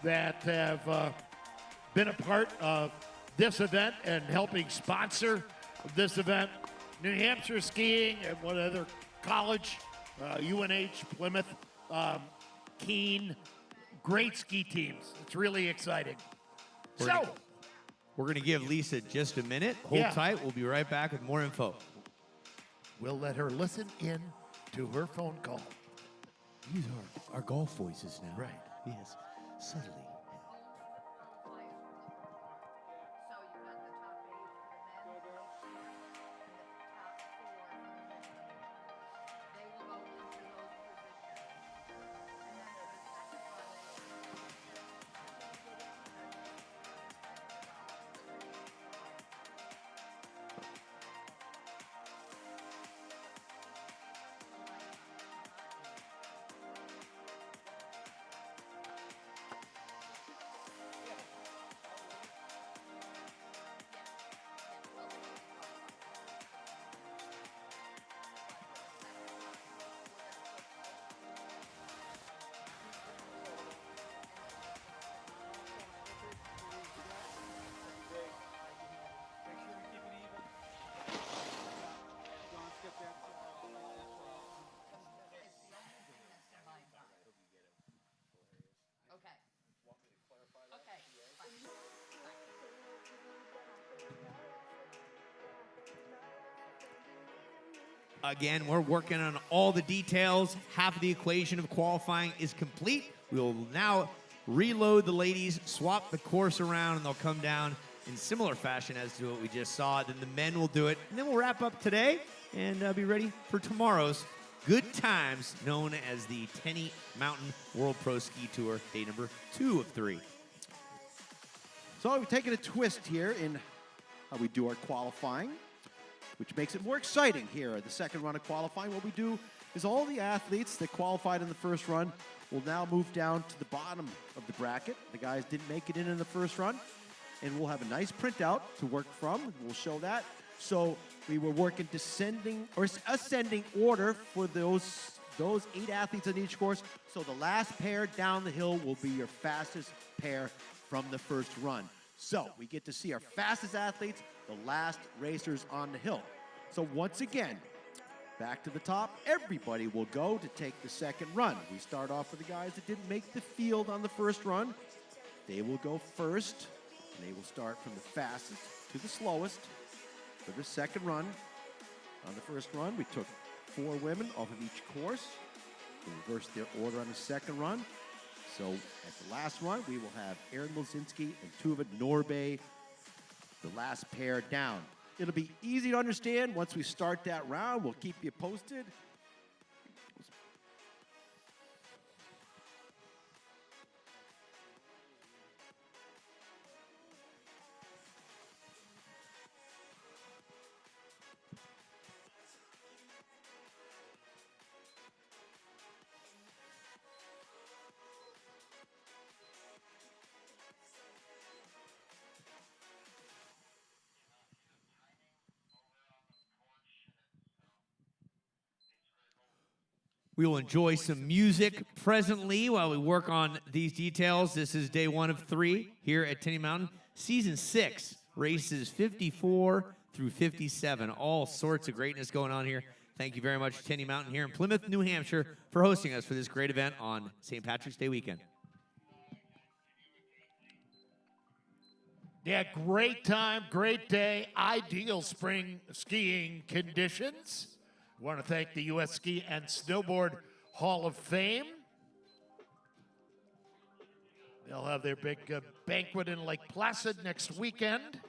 that have been a part of this event and helping sponsor this event. New Hampshire Skiing and what other college, UNH, Plymouth, Keene, great ski teams. It's really exciting. We're going to give Lisa just a minute. Hold tight. We'll be right back with more info. We'll let her listen in to her phone call. These are our golf voices now. Right. Yes. Subtly. Again, we're working on all the details. Half of the equation of qualifying is complete. We will now reload the ladies, swap the course around, and they'll come down in similar fashion as to what we just saw. Then the men will do it, and then we'll wrap up today and be ready for tomorrow's good times, known as the Tenney Mountain World Pro Ski Tour, day number 2 of 3. So we've taken a twist here in how we do our qualifying, which makes it more exciting here at the second run of qualifying. What we do is all the athletes that qualified in the first run will now move down to the bottom of the bracket. The guys didn't make it in the first run, and we'll have a nice printout to work from. We'll show that. So we were working descending or ascending order for those 8 athletes on each course. So the last pair down the hill will be your fastest pair from the first run. So we get to see our fastest athletes, the last racers on the hill. So once again, back to the top, everybody will go to take the second run. We start off with the guys that didn't make the field on the first run. They will go first, and they will start from the fastest to the slowest for the second run. On the first run, we took 4 women off of each course. We reversed their order on the second run. So at the last run, we will have Erin Milzinski and Tuva Norbe, the last pair down. It'll be easy to understand once we start that round. We'll keep you posted. We will enjoy some music presently while we work on these details. This is day 1 of 3 here at Tenney Mountain. Season 6, races 54 through 57. All sorts of greatness going on here. Thank you very much to Tenney Mountain here in Plymouth, New Hampshire, for hosting us for this great event on St. Patrick's Day weekend. Yeah, great time, great day, ideal spring skiing conditions. I want to thank the U.S. Ski and Snowboard Hall of Fame. They'll have their big banquet in Lake Placid next weekend.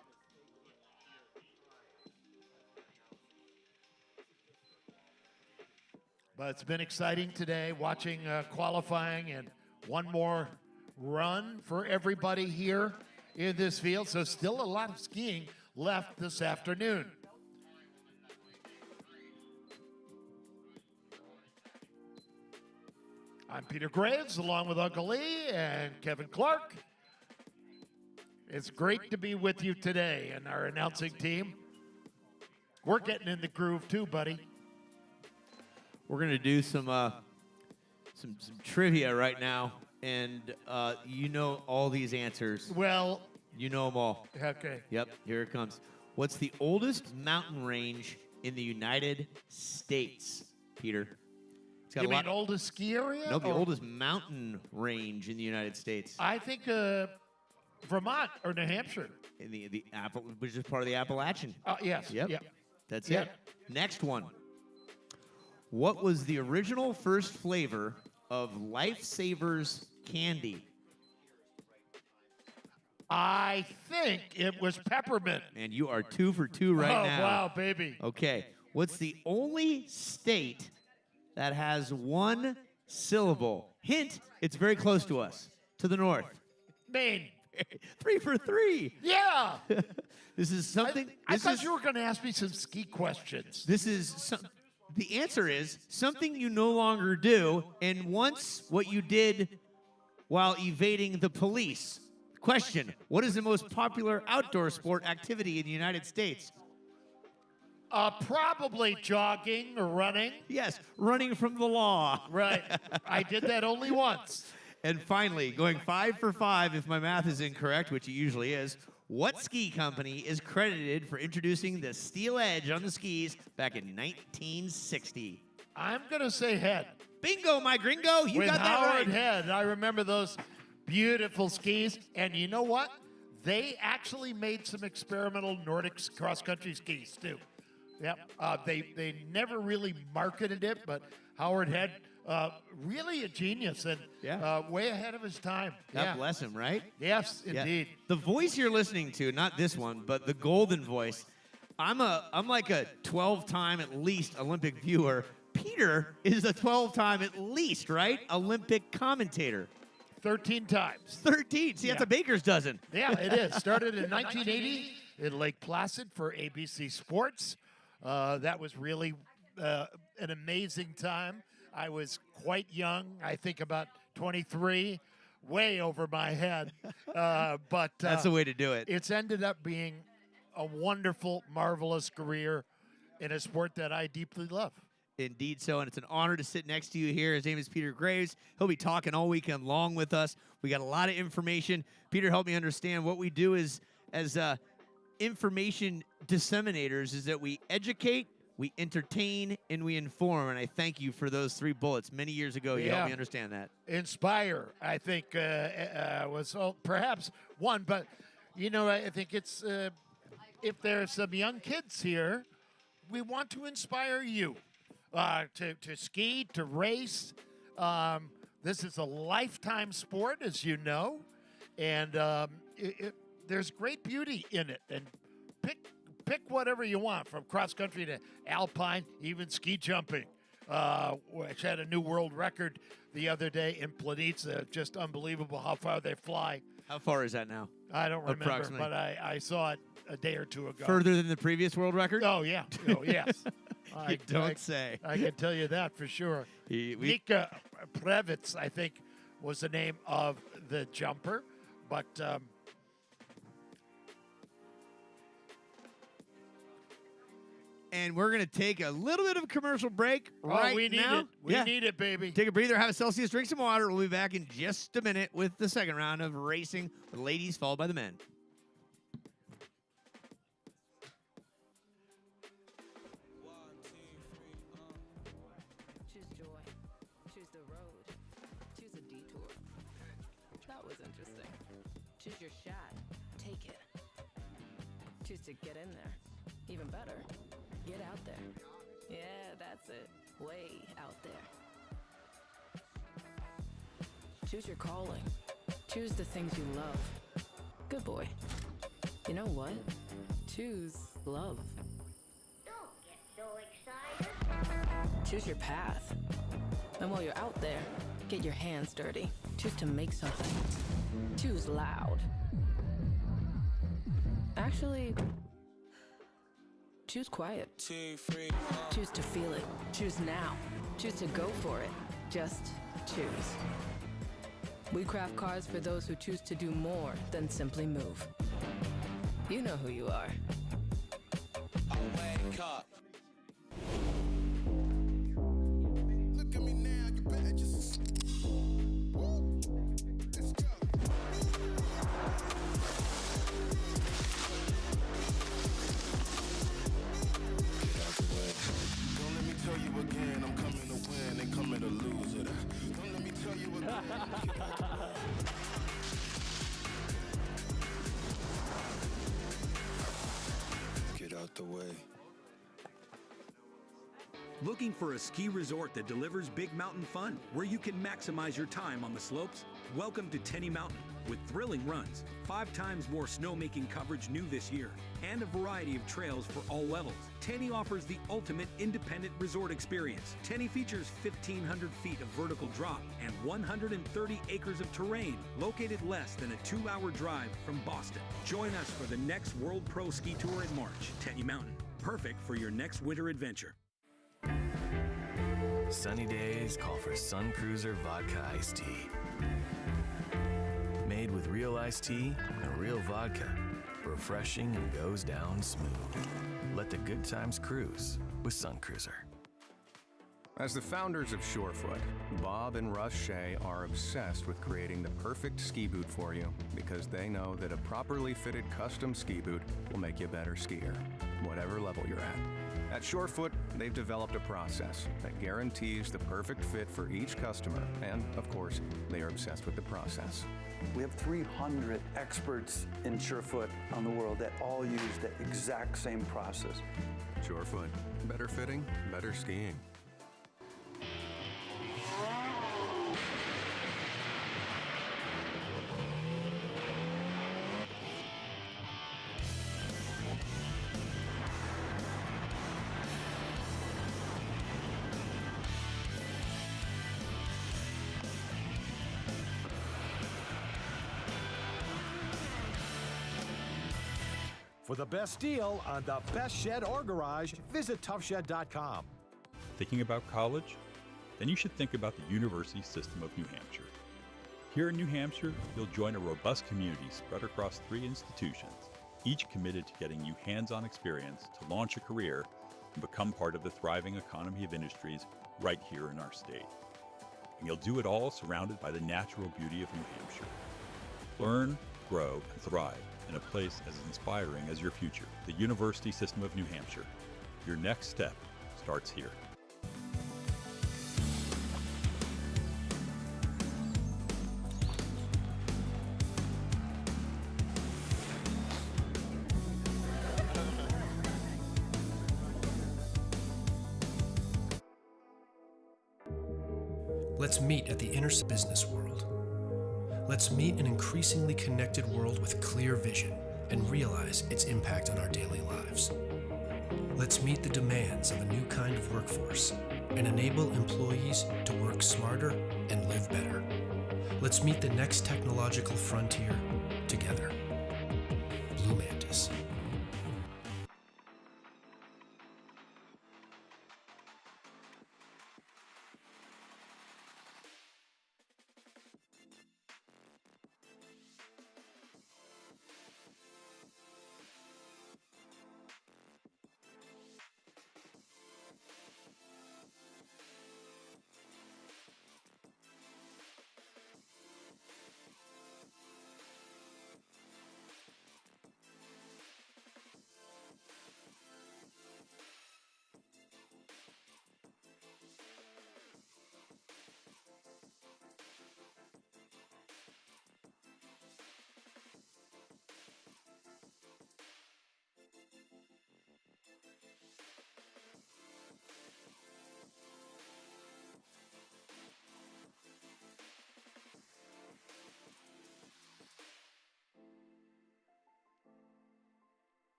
But it's been exciting today watching qualifying and one more run for everybody here in this field. So still a lot of skiing left this afternoon. I'm Peter Graves, along with Uncle Lee and Kevin Clark. It's great to be with you today and our announcing team. We're getting in the groove too, buddy. We're gonna do some trivia right now, and you know all these answers. Well, You know them all. okay. Yep, here it comes. What's the oldest mountain range in the United States, Peter? It's got You a lot. mean oldest ski area? No, the Or- oldest mountain range in the United States. I think Vermont or New Hampshire. In the Apple, which is part of the Appalachian. Yes. Yep. Yep. That's Yep. it. Next one. What was the original first flavor of Lifesavers candy? I think it was peppermint. And you are 2 for 2 right oh, now. wow, baby. Okay. What's the only state that has one syllable? Hint, it's very close to us, to the north. Maine. 3 for 3. Yeah. This is something. I this thought is, you were going to ask me some ski questions. This is the answer is something you no longer do, and once what you did while evading the police. Question: what is the most popular outdoor sport activity in the United States? Probably jogging or running. Yes, running from the law. Right. I did that only once. And finally, going 5 for 5, if my math is incorrect, which it usually is, what ski company is credited for introducing the steel edge on the skis back in 1960? I'm going to say Head. Bingo, my gringo. You With got that Howard right. Head. I remember those beautiful skis. And you know what? They actually made some experimental Nordic cross-country skis, too. Yep. They never really marketed it, but Howard Head, really a genius and way ahead of his time. God bless him, right? Yes, Yeah. indeed. The voice you're listening to, not this one, but the golden voice. I'm like a 12-time at least Olympic viewer. Peter is a 12-time at least, right? Olympic commentator. 13 times. 13. See, that's Yeah. a baker's dozen. Yeah, it is. Started in 1980 in Lake Placid for ABC Sports. That was really an amazing time. I was quite young, I think about 23, way over my head. But That's the way to do it. it's ended up being a wonderful, marvelous career in a sport that I deeply love. Indeed so, and it's an honor to sit next to you here. His name is Peter Graves. He'll be talking all weekend long with us. We got a lot of information. Peter helped me understand what we do as information disseminators is that we educate, we entertain, and we inform. And I thank you for those 3 bullets. Many years ago, you helped me understand that. Inspire, I think, was perhaps one. But, you know, I think it's if there's some young kids here, we want to inspire you to ski, to race. This is a lifetime sport, as you know, and there's great beauty in it. And pick whatever you want, from cross country to alpine, even ski jumping, which had a new world record the other day in Planica. Just unbelievable how far they fly. How far is that now? I don't remember, Approximately. but I saw it a day or two ago. Further than the previous world record? Oh, yeah. Oh, yes. You don't say. I can tell you that for sure. Nika Previtz, I think, was the name of the jumper. But And we're going to take a little bit of a commercial break right we need now. it. We need it, baby. Take a breather, have a Celsius, drink some water. We'll be back in just a minute with the second round of racing with the ladies, followed by the men. Choose joy. Choose the road. Choose a detour. That was interesting. Choose your shot. Take it. Choose to get in there. Even better, get out there. Yeah, that's it. Way out there. Choose your calling. Choose the things you love. Good boy. You know what? Choose love. Don't get so excited. Choose your path. And while you're out there, get your hands dirty. Choose to make something. Choose loud. Actually, choose quiet. 2, 3, Choose to feel it. Choose now. Choose to go for it. Just choose. We craft cars for those who choose to do more than simply move. You know who you are. I wake up. Look at me now, you better just. Woo. Let's go. Get out the way. Don't let me tell you again, I'm coming to win and coming to lose it. Don't let me tell you again. Get out the way. Looking for a ski resort that delivers big mountain fun, where you can maximize your time on the slopes? Welcome to Tenney Mountain, with thrilling runs, 5 times more snowmaking coverage new this year, and a variety of trails for all levels. Tenney offers the ultimate independent resort experience. Tenney features 1,500 feet of vertical drop and 130 acres of terrain, located less than a 2-hour drive from Boston. Join us for the next World Pro Ski Tour in March. Tenney Mountain, perfect for your next winter adventure. Sunny days call for Sun Cruiser Vodka Iced Tea. Made with real iced tea and real vodka. Refreshing and goes down smooth. Let the good times cruise with Sun Cruiser. As the founders of Surefoot, Bob and Russ Shea are obsessed with creating the perfect ski boot for you because they know that a properly fitted custom ski boot will make you a better skier, whatever level you're at. At Surefoot, they've developed a process that guarantees the perfect fit for each customer, and of course, they are obsessed with the process. We have 300 experts in Surefoot on the world that all use the exact same process. Surefoot, better fitting, better skiing. For the best deal on the best shed or garage, visit toughshed.com. Thinking about college? Then you should think about the University System of New Hampshire. Here in New Hampshire, you'll join a robust community spread across 3 institutions, each committed to getting you hands-on experience to launch a career and become part of the thriving economy of industries right here in our state. And you'll do it all surrounded by the natural beauty of New Hampshire. Learn, grow, and thrive in a place as inspiring as your future. The University System of New Hampshire. Your next step starts here. Let's meet at the business world. Let's meet an increasingly connected world with clear vision and realize its impact on our daily lives. Let's meet the demands of a new kind of workforce and enable employees to work smarter and live better. Let's meet the next technological frontier together. Blue Mantis.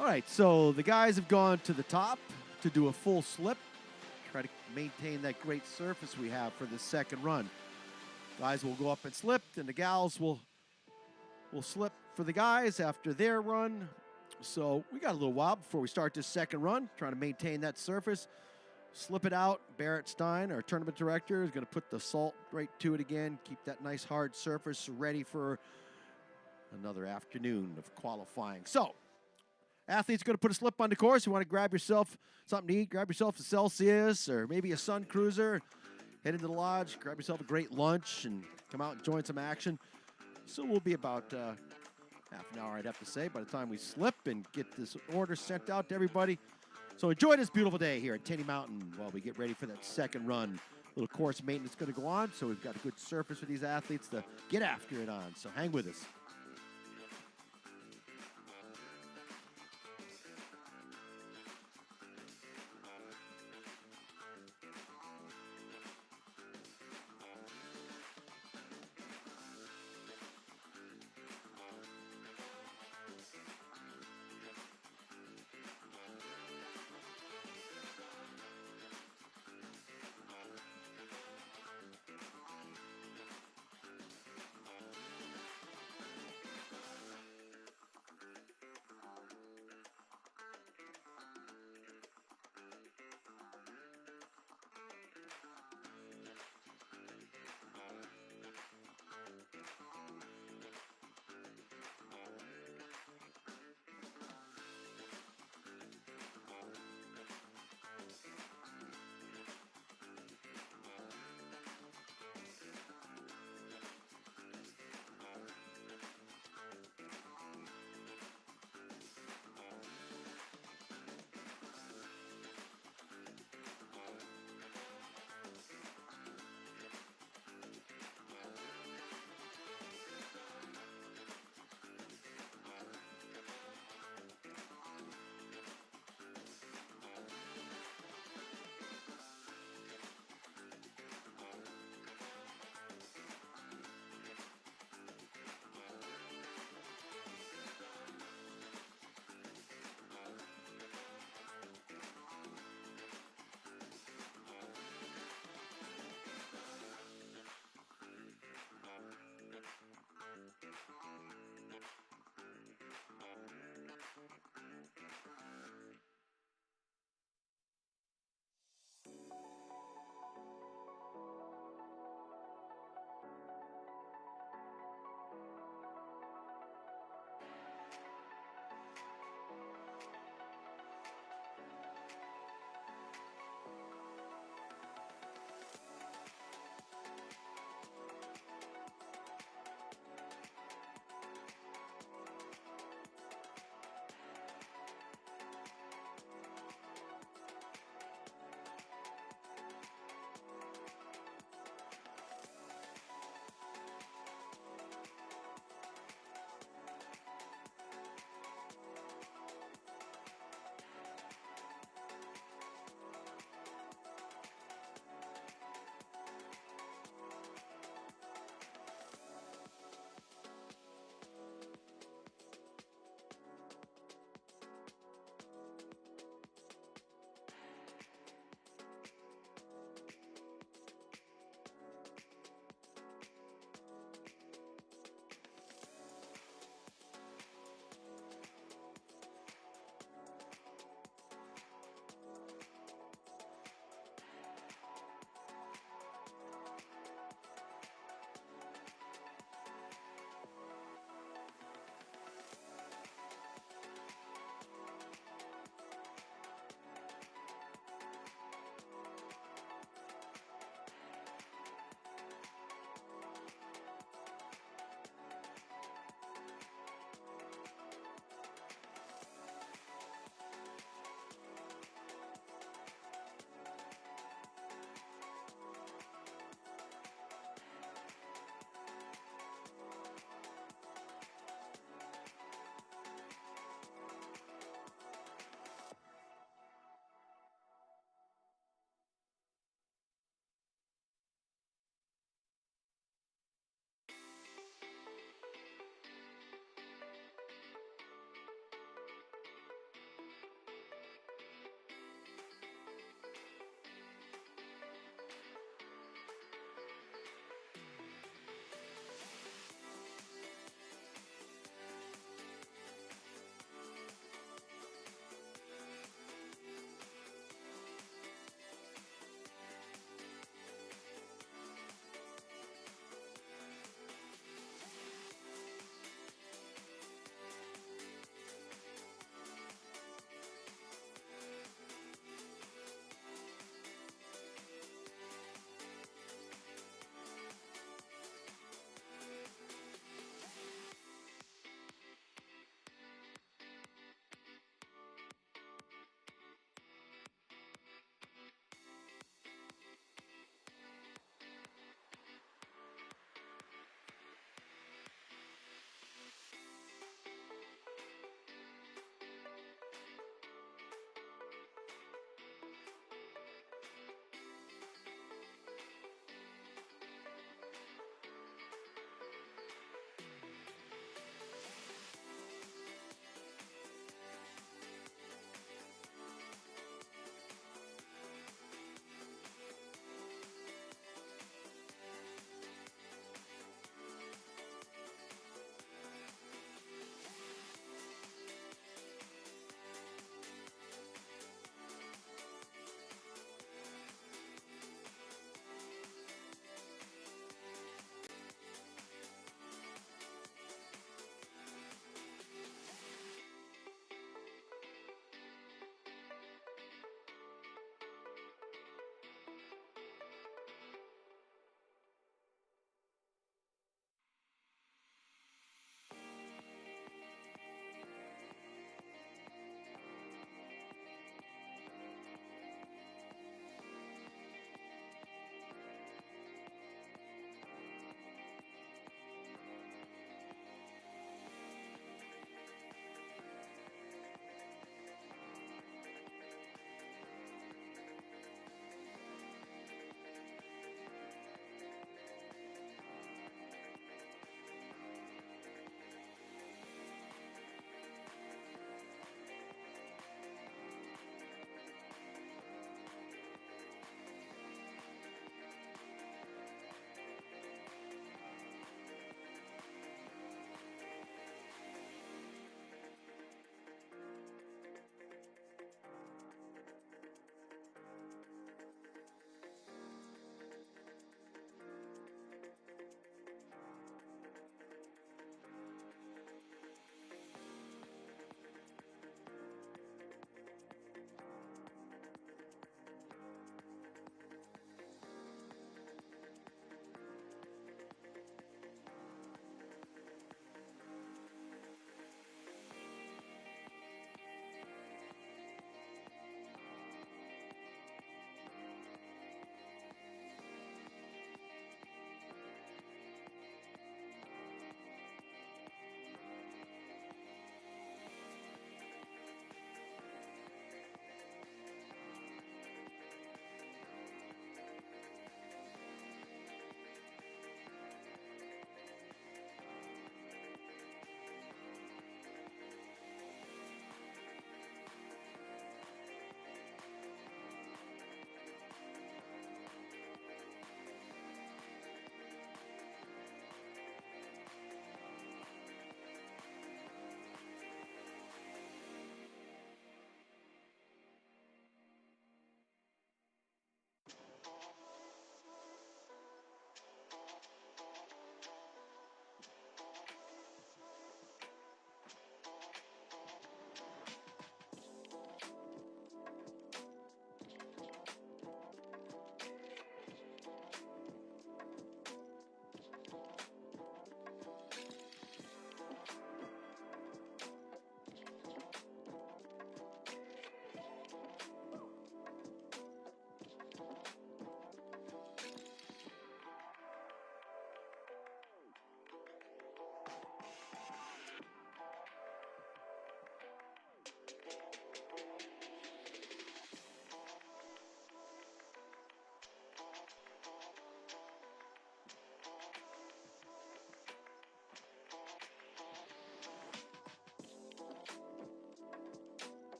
All right, so the guys have gone to the top to do a full slip, try to maintain that great surface we have for the second run. Guys will go up and slip, and the gals will slip for the guys after their run. So we got a little while before we start this second run, trying to maintain that surface. Slip it out. Barrett Stein, our tournament director, is going to put the salt right to it again, keep that nice hard surface ready for another afternoon of qualifying. So, athletes are going to put a slip on the course. You want to grab yourself something to eat, grab yourself a Celsius or maybe a Sun Cruiser, head into the lodge, grab yourself a great lunch, and come out and join some action. So we'll be about half an hour, I'd have to say, by the time we slip and get this order sent out to everybody. So enjoy this beautiful day here at Tenney Mountain while we get ready for that second run. A little course maintenance is going to go on, so we've got a good surface for these athletes to get after it on. So hang with us.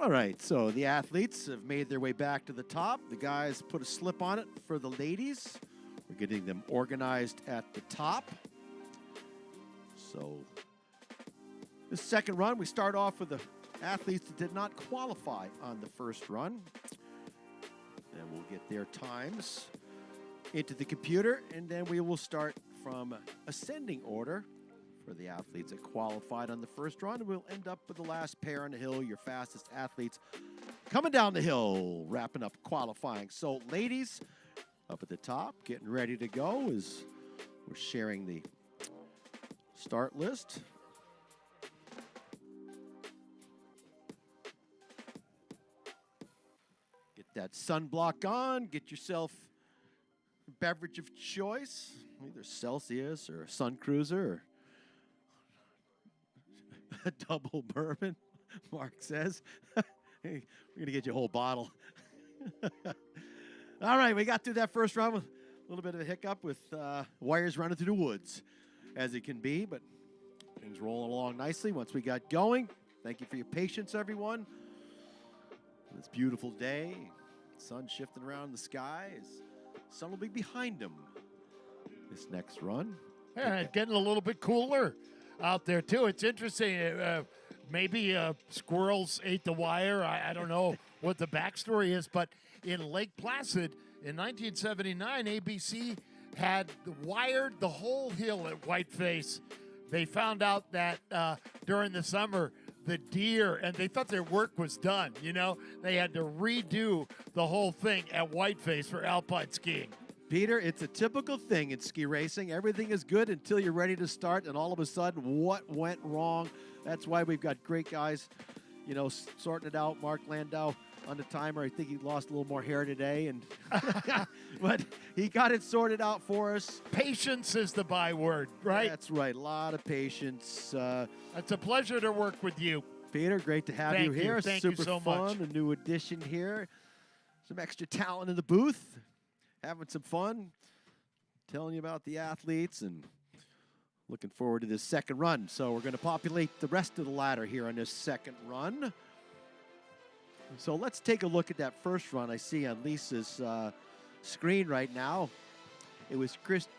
All right, so the athletes have made their way back to the top. The guys put a slip on it for the ladies. We're getting them organized at the top. So the second run, we start off with the athletes that did not qualify on the first run. And we'll get their times into the computer, and then we will start from ascending order for the athletes that qualified on the first run. We'll end up with the last pair on the hill, your fastest athletes coming down the hill, wrapping up qualifying. So ladies up at the top, getting ready to go as we're sharing the start list. Get that sunblock on, get yourself a beverage of choice, either Celsius or a Sun Cruiser or a double bourbon, Mark says. Hey, we're going to get you a whole bottle. All right, we got through that first round with a little bit of a hiccup with wires running through the woods, as it can be, but things rolling along nicely once we got going. Thank you for your patience, everyone. This beautiful day, sun shifting around in the skies. Sun will be behind them this next run. Yeah, getting a little bit cooler out there, too. It's interesting. Maybe squirrels ate the wire. I don't know what the backstory is, but in Lake Placid in 1979, ABC had wired the whole hill at Whiteface. They found out that during the summer, the deer, and they thought their work was done, you know? They had to redo the whole thing at Whiteface for alpine skiing. Peter, it's a typical thing in ski racing. Everything is good until you're ready to start, and all of a sudden, what went wrong? That's why we've got great guys, you know, sorting it out. Mark Landau on the timer. I think he lost a little more hair today, and but he got it sorted out for us. Patience is the byword, right? That's right. A lot of patience. It's a pleasure to work with you. Peter, great to have you here. Thank Super you so fun. much. A new addition here. Some extra talent in the booth. Having some fun. Telling you about the athletes and looking forward to this second run. So we're going to populate the rest of the ladder here on this second run. So let's take a look at that first run I see on Lisa's screen right now. It was Christian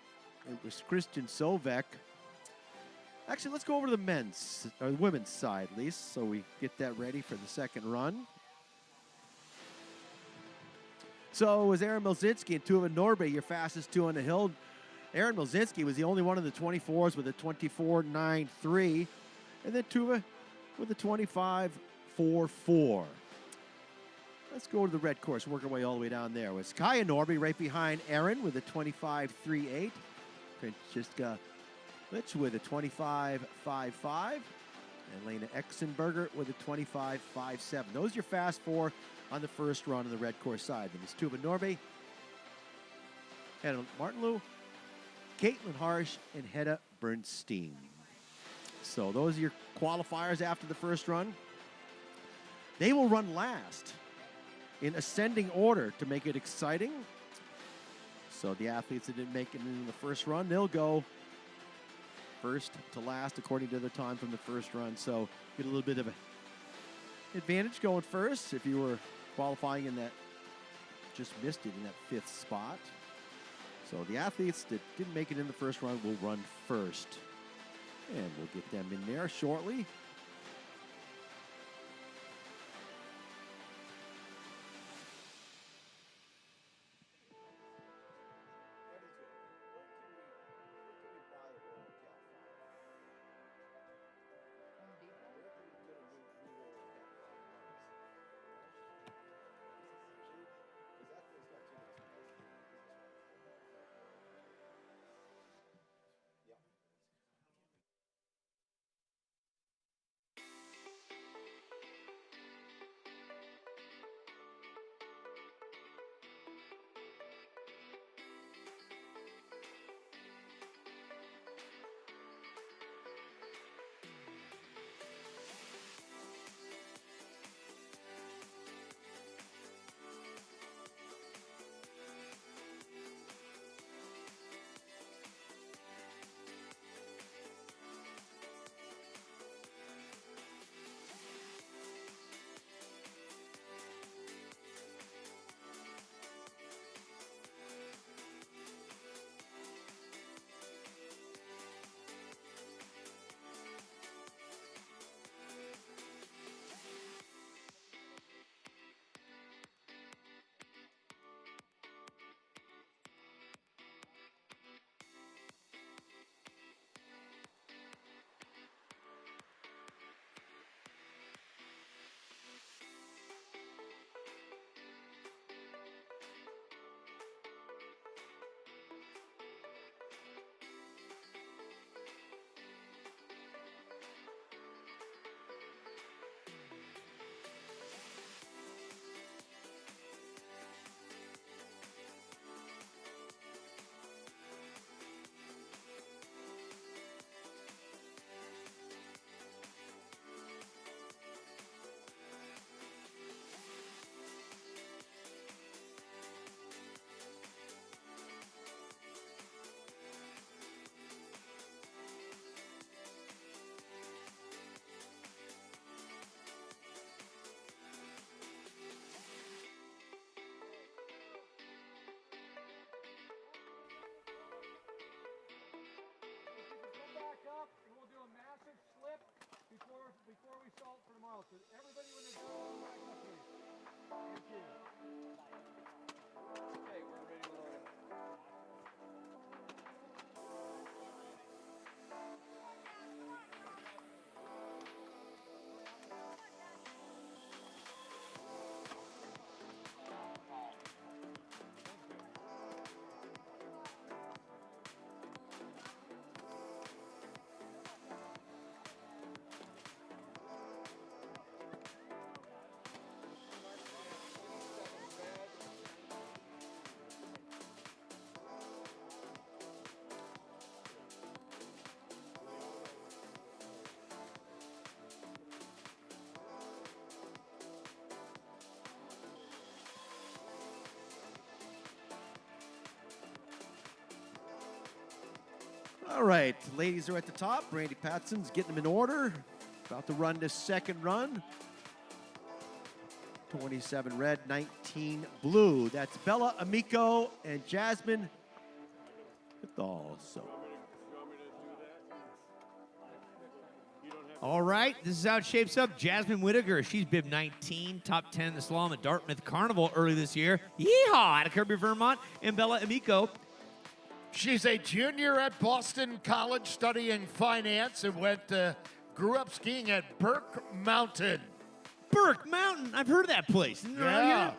Sovek. Actually, let's go over to the women's side, Lisa, so we get that ready for the second run. So it was Aaron Milzinski and Tuva Norby, your fastest two on the hill. Aaron Milzinski was the only one of the 24s with a 24.93, and then Tuva with a 25.44. Let's go to the red course, work our way all the way down there. It was Kaya Norby right behind Aaron with a 25.38. Francesca Litch with a 25.55. And Lena Exenberger with a 25.57. Those are your fast four on the first run on the red course side. Then it's Tuva Norby, Hannah Martinlew, Caitlin Harsh, and Hedda Bernstein. So those are your qualifiers after the first run. They will run last in ascending order to make it exciting. So the athletes that didn't make it in the first run, they'll go first to last according to their time from the first run. So get a little bit of an advantage going first if you were qualifying in that, just missed it in that fifth spot. So the athletes that didn't make it in the first run will run first. And we'll get them in there shortly. before we start for tomorrow. So everybody when they're done, back up here. Thank you. Okay, we're ready to load it. All right, ladies are at the top. Randy Patson's getting them in order. About to run this second run. 27 red, 19 blue. That's Bella, Amico, and Jasmine Hithal. So. All right, this is how it shapes up. Jasmine Whitaker, she's bib 19, top 10 in the slalom at Dartmouth Carnival early this year. Yeehaw, out of Kirby, Vermont. And Bella Amico, She's a junior at Boston College studying finance and grew up skiing at Burke Mountain. Burke Mountain, I've heard of that place. Isn't it around here?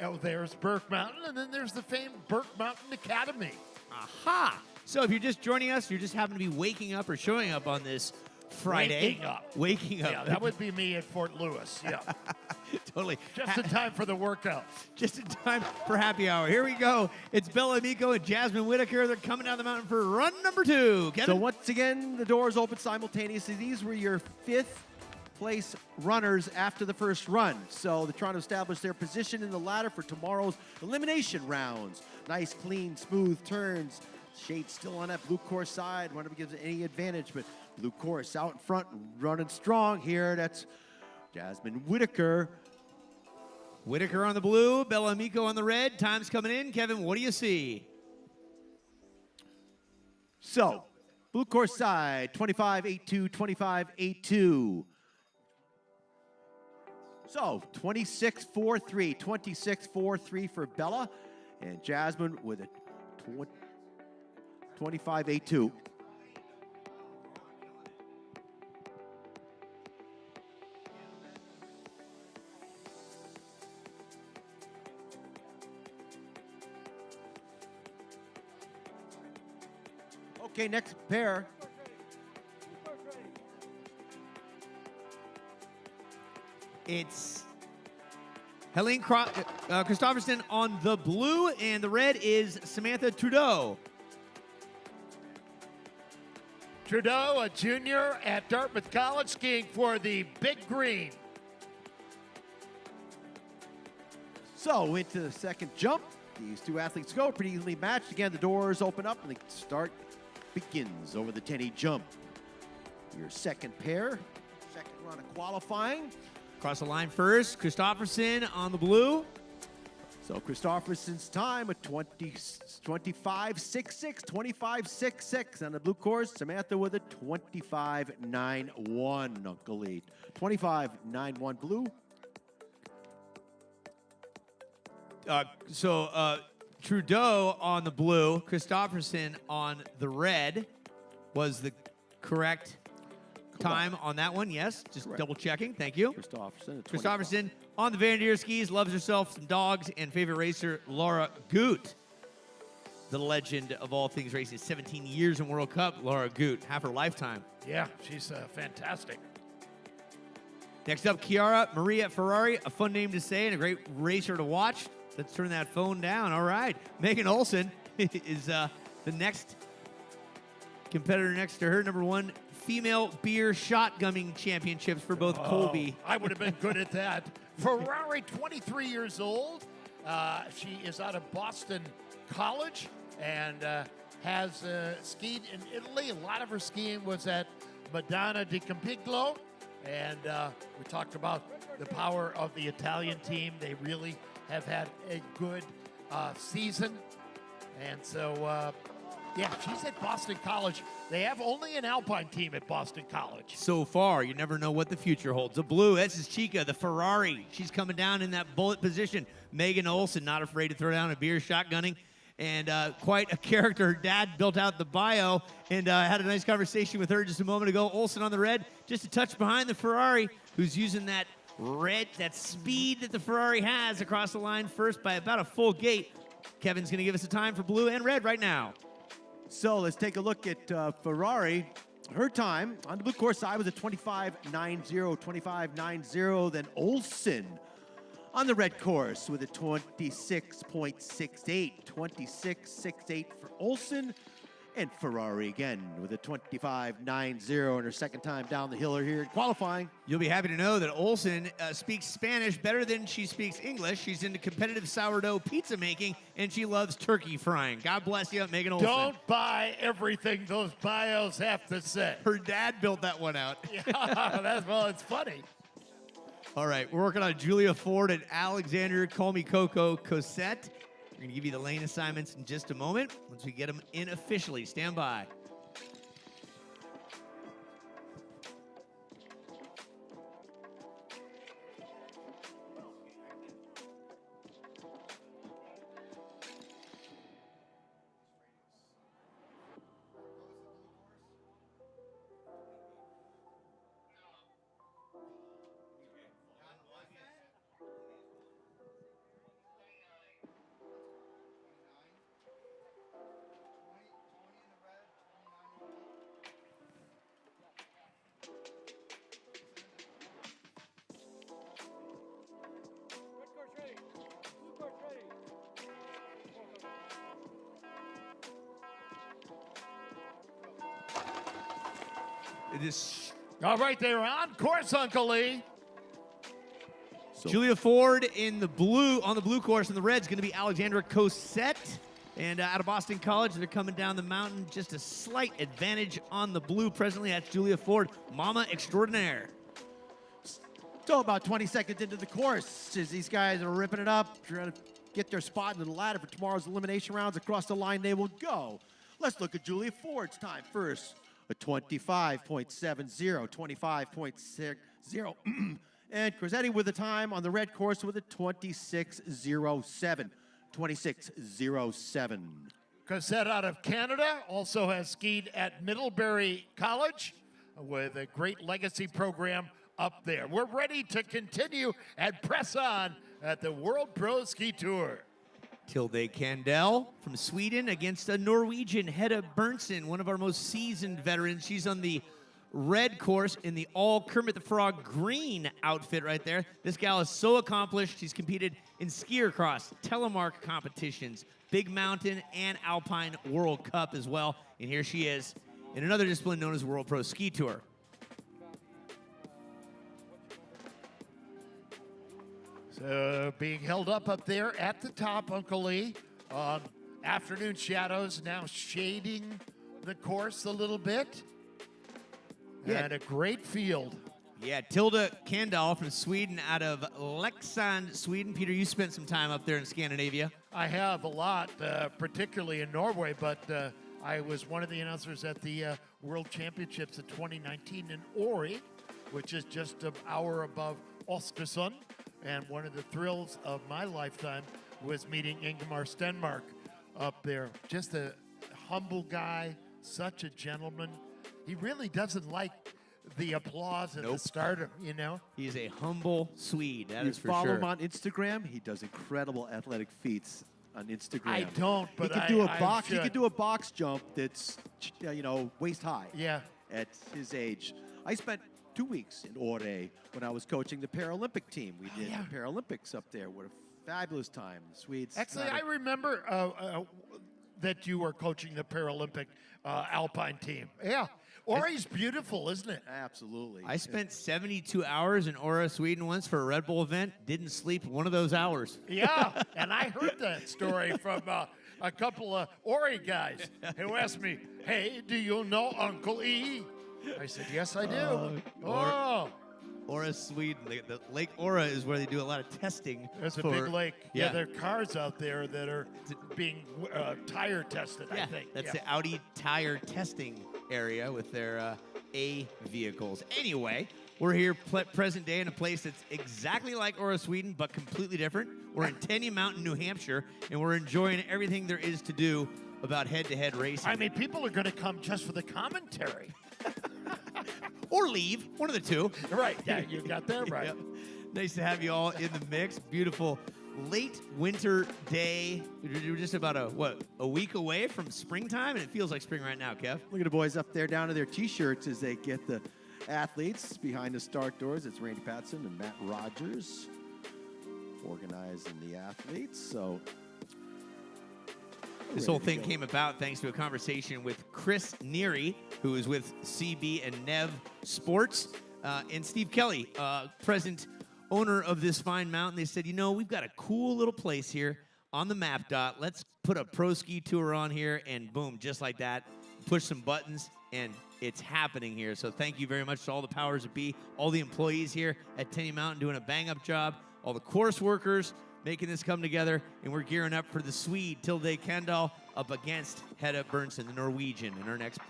Oh, there's Burke Mountain, and then there's the famed Burke Mountain Academy. Aha! So if you're just joining us, you just happen to be waking up or showing up on this Friday. Waking up. Yeah, that would be me at Fort Lewis. Yeah. Totally. Just in time for the workout. Just in time for happy hour. Here we go. It's Bella Amico and Jasmine Whitaker. They're coming down the mountain for run number 2. Kevin? So once again, the doors open simultaneously. These were your 5th place runners after the first run. So they're trying to establish their position in the ladder for tomorrow's elimination rounds. Nice, clean, smooth turns. Shade still on that blue course side. One of them gives it any advantage, but blue course out in front, running strong here. That's Jasmine Whitaker. Whitaker on the blue, Bella Amico on the red. Time's coming in. Kevin, what do you see? So, blue course side, 25.82, 25.82. So, 26.43, 26.43 for Bella, and Jasmine with a 25.82. Okay, next pair. It's Helene Christopherson on the blue, and the red is Samantha Trudeau. Trudeau, a junior at Dartmouth College, skiing for the Big Green. So, into the second jump. These two athletes go pretty evenly matched. Again, the doors open up and the start begins over the Tenney jump. Your second pair, second run of qualifying. Across the line first, Christopherson on the blue. So Christopherson's time at 25.66, 25.66 on the blue course. Samantha with a 25.91, Uncle Lee. 25.91 blue. Trudeau on the blue, Christopherson on the red was the correct time on that one. Yes, just double checking. Thank you. Christopherson on the Van Der skis, loves herself some dogs, and favorite racer Laura Goot, the legend of all things racing. 17 years in World Cup, Laura Goot, half her lifetime. Yeah, she's fantastic. Next up, Chiara Maria Ferrari, a fun name to say and a great racer to watch. Let's turn that phone down. All right. Megan Olson is the next competitor next to her. Number 1 female beer shotgunning championships for both Colby. I would have been good at that. Ferrari, 23 years old. She is out of Boston College and has skied in Italy. A lot of her skiing was at Madonna di Campiglio. And we talked about the power of the Italian team. They really have had a good season. And so Yeah, she's at Boston College. They have only an alpine team at Boston College. So far, you never know what the future holds. The blue, this is Chica, the Ferrari. She's coming down in that bullet position. Megan Olson, not afraid to throw down a beer, shotgunning. And quite a character. Her dad built out the bio and had a nice conversation with her just a moment ago. Olson on the red, just a touch behind the Ferrari, who's using that red, that speed that the Ferrari has across the line first by about a full gate. Kevin's going to give us a time for blue and red right now. So let's take a look at Ferrari. Her time on the blue course side was a 25.90, 25.90. Then Olson on the red course with a 26.68, 26.68 for Olson. And Ferrari again with a 25.90 in her second time down the hill here in qualifying. You'll be happy to know that Olson speaks Spanish better than she speaks English. She's into competitive sourdough pizza making, and she loves turkey frying. God bless you, Megan Olson. Don't buy everything those bios have to say. Her dad built that one out. Yeah, well, it's funny. All right, we're working on Julia Ford and Alexander Call Me Coco Cosette. We're going to give you the lane assignments in just a moment once we get them in officially. Stand by. It is all right. They're on course, Uncle Lee. So Julia Ford in the blue on the blue course, and the red's going to be Alexandra Cosette. And out of Boston College, they're coming down the mountain. Just a slight advantage on the blue presently. That's Julia Ford, Mama Extraordinaire. So about 20 seconds into the course, as these guys are ripping it up, trying to get their spot in the ladder for tomorrow's elimination rounds. Across the line they will go. Let's look at Julia Ford's time first. A 25.70, 25.60. And Crosetti with a time on the red course with a 26.07, 26.07. Cosette out of Canada also has skied at Middlebury College with a great legacy program up there. We're ready to continue and press on at the World Pro Ski Tour. Tilde Kandel from Sweden against a Norwegian, Hedda Berntsen, one of our most seasoned veterans. She's on the red course in the all Kermit the Frog green outfit right there. This gal is so accomplished. She's competed in skier cross, telemark competitions, big mountain, and Alpine World Cup as well. And here she is in another discipline known as World Pro Ski Tour. So being held up there at the top, Uncle Lee, on afternoon shadows, now shading the course a little bit. Yeah. And a great field. Yeah, Tilde Kandal from Sweden out of Leksand, Sweden. Peter, you spent some time up there in Scandinavia. I have a lot, particularly in Norway, but I was one of the announcers at the World Championships of 2019 in Ori, which is just an hour above Ostersund. And one of the thrills of my lifetime was meeting Ingemar Stenmark up there. Just a humble guy, such a gentleman. He really doesn't like the applause at the start, you know? He's a humble Swede, that is for follow sure. him on Instagram. He does incredible athletic feats on Instagram. I don't, but he can do a box. He can do a box jump that's, waist high. Yeah. At his age, I spent 2 weeks in Åre when I was coaching the Paralympic team. We did the Paralympics up there. What a fabulous time. The Swedes. Actually, I remember that you were coaching the Paralympic Alpine team. Yeah. Ori's beautiful, isn't it? Absolutely. I spent 72 hours in Åre, Sweden once for a Red Bull event. Didn't sleep one of those hours. Yeah, and I heard that story from a couple of Ori guys who asked me, hey, do you know Uncle E? I said, yes, I do. Ora, Sweden. The Lake Ora is where they do a lot of testing. There's a for, big lake. Yeah, There are cars out there that are being tire tested, I think. That's the Audi tire testing area with their A vehicles. Anyway, we're here present day in a place that's exactly like Ora, Sweden, but completely different. We're in Tenney Mountain, New Hampshire, and we're enjoying everything there is to do about head-to-head racing. I mean, people are going to come just for the commentary. Or leave, one of the two. Right, yeah, you got that right. Yep. Nice to have you all in the mix. Beautiful late winter day. We're just about a week away from springtime, and it feels like spring right now, Kev. Look at the boys up there down to their T-shirts as they get the athletes behind the start doors. It's Randy Patson and Matt Rogers organizing the athletes. So this whole thing came about thanks to a conversation with Chris Neary, who is with CB and Nev Sports, and Steve Kelly, present owner of this fine mountain. They said, we've got a cool little place here on the map dot. Let's put a pro ski tour on here, and boom, just like that, push some buttons, and it's happening here. So thank you very much to all the powers that be, all the employees here at Tenney Mountain doing a bang-up job, all the course workers making this come together, and we're gearing up for the Swede, Tilde Kendall, up against Hedda Bernsen, the Norwegian, in our next.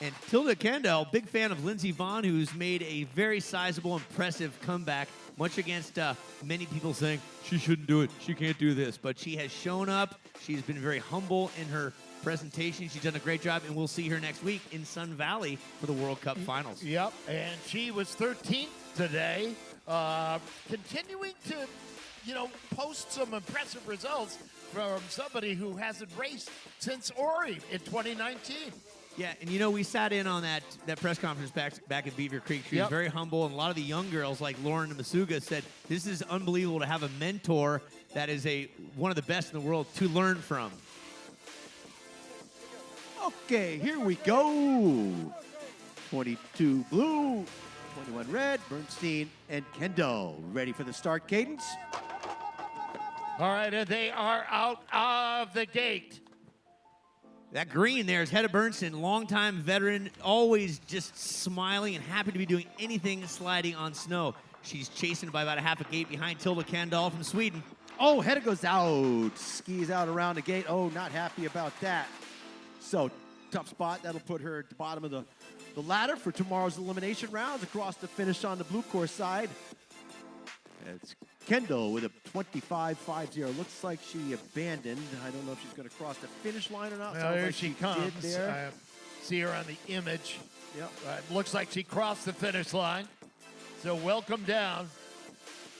And Tilde Kendall, big fan of Lindsey Vonn, who's made a very sizable, impressive comeback, much against many people saying, she shouldn't do it, she can't do this. But she has shown up. She's been very humble in her presentation. She's done a great job, and we'll see her next week in Sun Valley for the World Cup Finals. Yep, and she was 13th today, continuing to, post some impressive results from somebody who hasn't raced since Ori in 2019. Yeah, and we sat in on that press conference back in Beaver Creek. She was very humble, and a lot of the young girls like Lauren Masuga said, this is unbelievable to have a mentor that is one of the best in the world to learn from. Okay, here we go. 22 blue, 21 red, Bernstein and Kendall ready for the start cadence. All right, and they are out of the gate. That green there is Hedda Bernsen, longtime veteran, always just smiling and happy to be doing anything sliding on snow. She's chasing by about a half a gate behind Tilde Kendall from Sweden. Oh, Hedda goes out, skis out around the gate. Oh, not happy about that. So, tough spot. That'll put her at the bottom of the ladder for tomorrow's elimination rounds. Across the finish on the blue course side, it's Kendall with a 25.50. Looks like she abandoned. I don't know if she's going to cross the finish line or not. Well, here like she comes. There. I see her on the image. Yep. Looks like she crossed the finish line. So welcome down.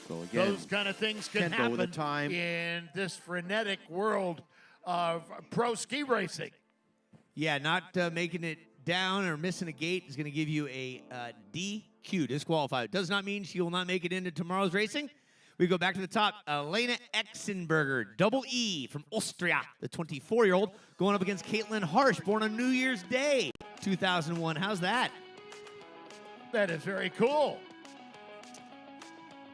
So again, those kind of things can Kendall happen with a time. In this frenetic world of pro ski racing. Yeah, not making it down or missing a gate is going to give you a DQ, disqualified. Does not mean she will not make it into tomorrow's racing. We go back to the top. Elena Exenberger, double E from Austria, the 24-year-old, going up against Caitlin Harsh, born on New Year's Day, 2001. How's that? That is very cool.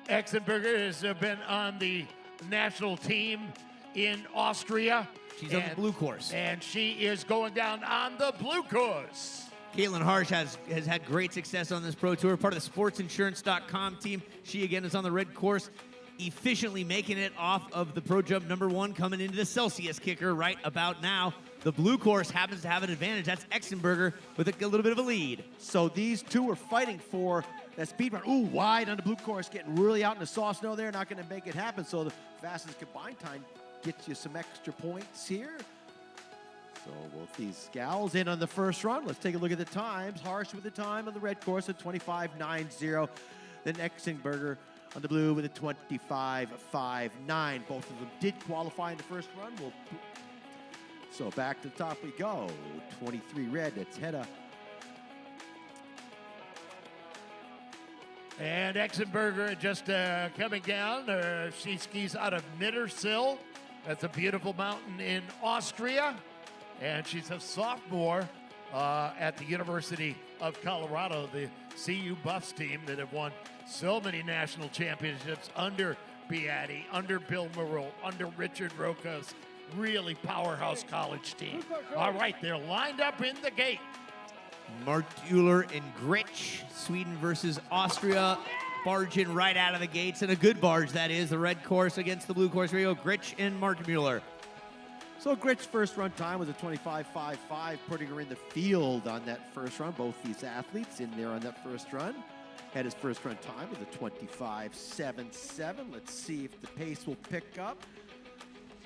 Exenberger has been on the national team in Austria. She's on the blue course. And she is going down on the blue course. Caitlin Harsh has had great success on this pro tour, part of the sportsinsurance.com team. She, again, is on the red course, efficiently making it off of the Pro Jump #1, coming into the Celsius kicker right about now. The blue course happens to have an advantage. That's Exenberger with a little bit of a lead. So these two are fighting for that speed run. Ooh, wide on the blue course, getting really out in the soft snow there. Not going to make it happen. So the fastest combined time gets you some extra points here. So both these gals in on the first run. Let's take a look at the times. Harsh with the time on the red course at 25.90. Then Exenberger on the blue with a 25.59. Both of them did qualify in the first run. So back to the top we go. 23 red, that's Hedda. And Exenberger just coming down. She skis out of Mittersill. That's a beautiful mountain in Austria. And she's a sophomore at the University of Colorado, the CU Buffs team that have won so many national championships under Beatty, under Bill Murrell, under Richard Rokas, really powerhouse college team. All right, they're lined up in the gate. Mark Mueller and Gritsch, Sweden versus Austria. Barge in right out of the gates, and a good barge, that is. The red course against the blue course. Here we go, Gritsch and Mark Mueller. So Gritsch's first run time was a 25.55, putting her in the field on that first run. Both these athletes in there on that first run. Had his first run time with a 25.77. Let's see if the pace will pick up.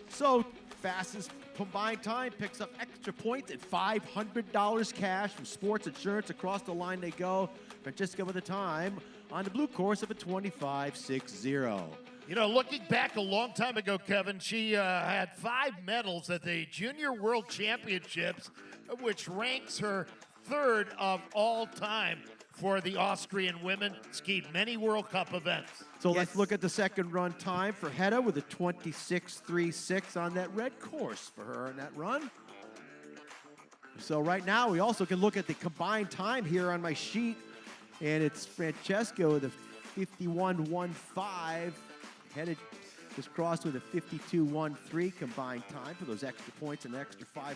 So fastest combined time picks up extra points and $500 cash from sports insurance. Across the line they go. Francesca with a time on the blue course of a 25.60. You know, looking back a long time ago, Kevin, she had 5 medals at the Junior World Championships, which ranks her 3rd of all time for the Austrian women. Skied many World Cup events. So let's look at the second run time for Hedda with a 26.36 on that red course for her in that run. So right now we also can look at the combined time here on my sheet, and it's Francesca with a 51.15. Hedda just crossed with a 52.13 combined time for those extra points and extra $500.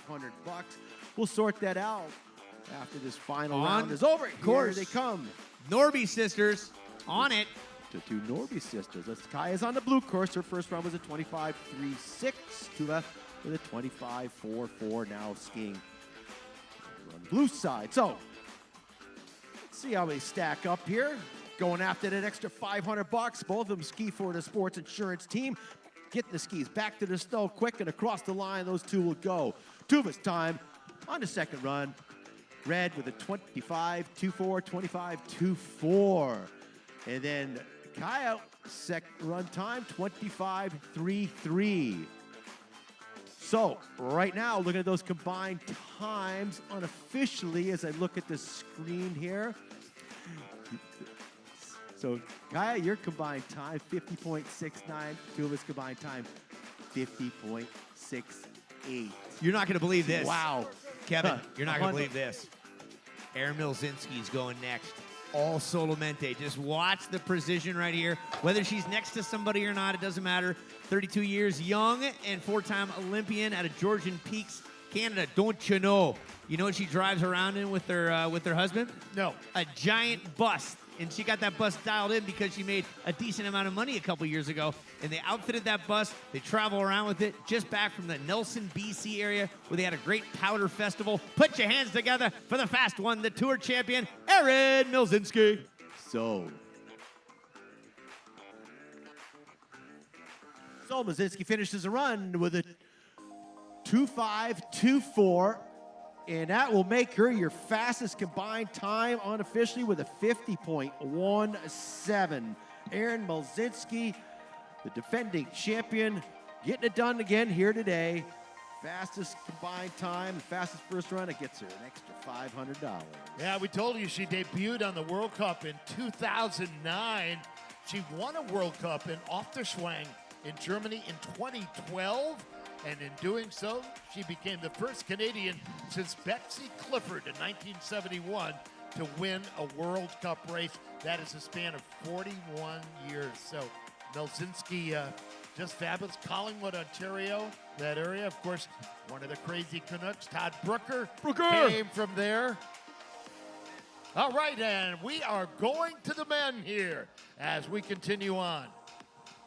We'll sort that out after this final round is over. Here they come. Norby sisters on it. The two Norby sisters. Kaya's on the blue course. Her first round was a 25.36. Tuva with a 25.44 now skiing on the blue side. So let's see how they stack up here. Going after that extra $500. Both of them ski for the sports insurance team. Getting the skis back to the snow quick and across the line. Those two will go. Tuva's time on the second run. Red with a 25.24, 25.24. And then Kaya, second run time, 25.33. So right now, looking at those combined times unofficially as I look at the screen here. So Kaya, your combined time, 50.69. Two of us combined time, 50.68. You're not going to believe this. Wow. Kevin, you're not going to believe this. Erin Milzinski's going next. All Solamente. Just watch the precision right here. Whether she's next to somebody or not, it doesn't matter. 32 years young and 4-time Olympian out of Georgian Peaks, Canada. Don't you know? You know what she drives around in with her husband? No. A giant bus. And she got that bus dialed in because she made a decent amount of money a couple years ago. And they outfitted that bus. They travel around with it just back from the Nelson, BC area where they had a great powder festival. Put your hands together for the fast one, the tour champion, Erin Milzinski. So Milzinski finishes a run with a 2.524. And that will make her your fastest combined time unofficially with a 50.17. Erin Milzinski, the defending champion, getting it done again here today. Fastest combined time, fastest first run, it gets her an extra $500. Yeah, we told you she debuted on the World Cup in 2009. She won a World Cup in Ofterschwang in Germany in 2012. And in doing so, she became the first Canadian since Betsy Clifford in 1971 to win a World Cup race. That is a span of 41 years. So Milzinski, just fabulous. Collingwood, Ontario, that area. Of course, one of the crazy Canucks, Todd Brooker, came from there. All right, and we are going to the men here as we continue on.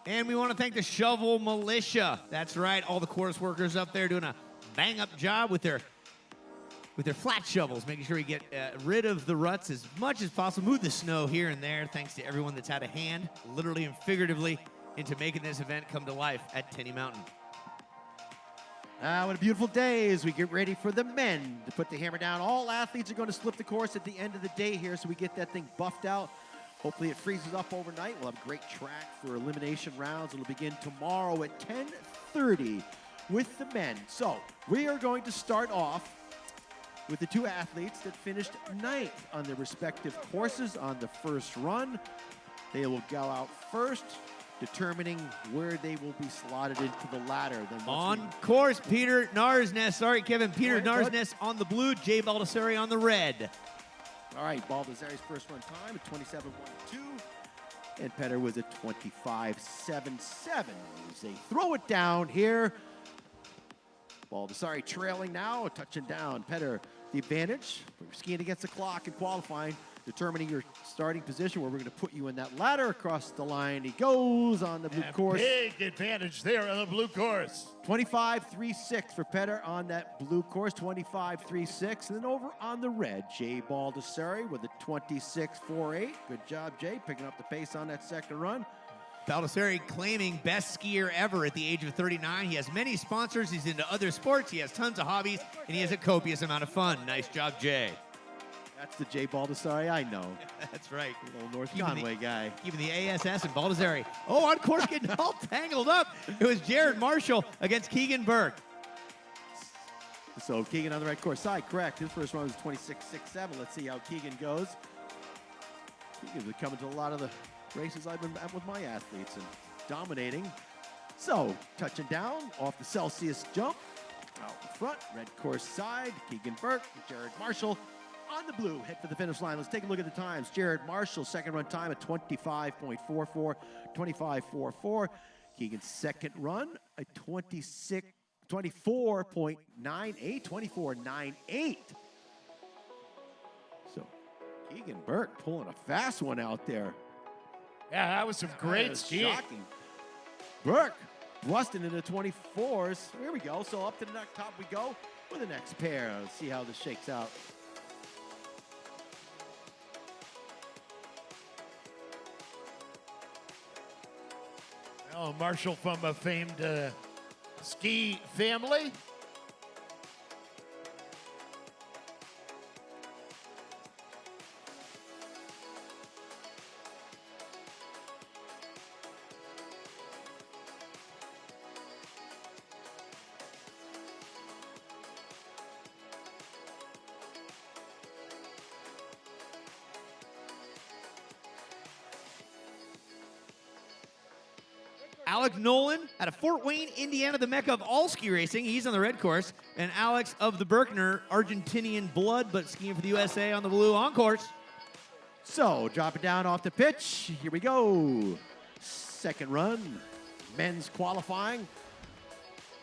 And we want to thank the Shovel Militia. That's right, all the course workers up there doing a bang-up job with their flat shovels, making sure we get rid of the ruts as much as possible, move the snow here and there, thanks to everyone that's had a hand, literally and figuratively, into making this event come to life at Tenney Mountain. What a beautiful day as we get ready for the men to put the hammer down. All athletes are going to slip the course at the end of the day here, so we get that thing buffed out. Hopefully it freezes up overnight. We'll have a great track for elimination rounds. It'll begin tomorrow at 10:30 with the men. So we are going to start off with the two athletes that finished ninth on their respective courses on the first run. They will go out first, determining where they will be slotted into the ladder. Then on course, Peter Narsness. Sorry, Kevin. Peter Narsness on the blue, Jay Baldessari on the red. All right, Baldessari's first run time at 27.12, and Petter was at 25.77. As they throw it down here, Baldessari trailing now, touching down. Petter, the advantage. We're skiing against the clock in qualifying, determining your starting position where we're going to put you in that ladder across the line. He goes on the blue course. Big advantage there on the blue course. 25.36 for Petter on that blue course, 25.36. And then over on the red, Jay Baldessari with a 26.48. Good job, Jay, picking up the pace on that second run. Baldessari claiming best skier ever at the age of 39. He has many sponsors. He's into other sports. He has tons of hobbies, and he has a copious amount of fun. Nice job, Jay. That's the Jay Baldessari I know. That's right. Little North Conway guy. Keeping the ASS and Baldessari. Oh, on course getting all tangled up. It was Jared Marshall against Keegan Burke. So Keegan on the right course side, correct. His first run was 26.67. Let's see how Keegan goes. Keegan's been coming to a lot of the races I've been at with my athletes and dominating. So touching down off the Celsius jump. Out in front, red course side, Keegan Burke, Jared Marshall. On the blue, head for the finish line. Let's take a look at the times. Jared Marshall, second run time at 25.44, 25.44. Keegan's second run, a 24.98, 24.98. So Keegan Burke pulling a fast one out there. Yeah, that was some great skiing. Shocking. Burke busting into 24s. Here we go. So up to the top we go with the next pair. Let's see how this shakes out. Oh, Marshall from a famed ski family. Alec Nolan out of Fort Wayne, Indiana, the mecca of all ski racing. He's on the red course. And Alex of the Berkner, Argentinian blood, but skiing for the USA on the blue on course. So drop it down off the pitch. Here we go. Second run, men's qualifying.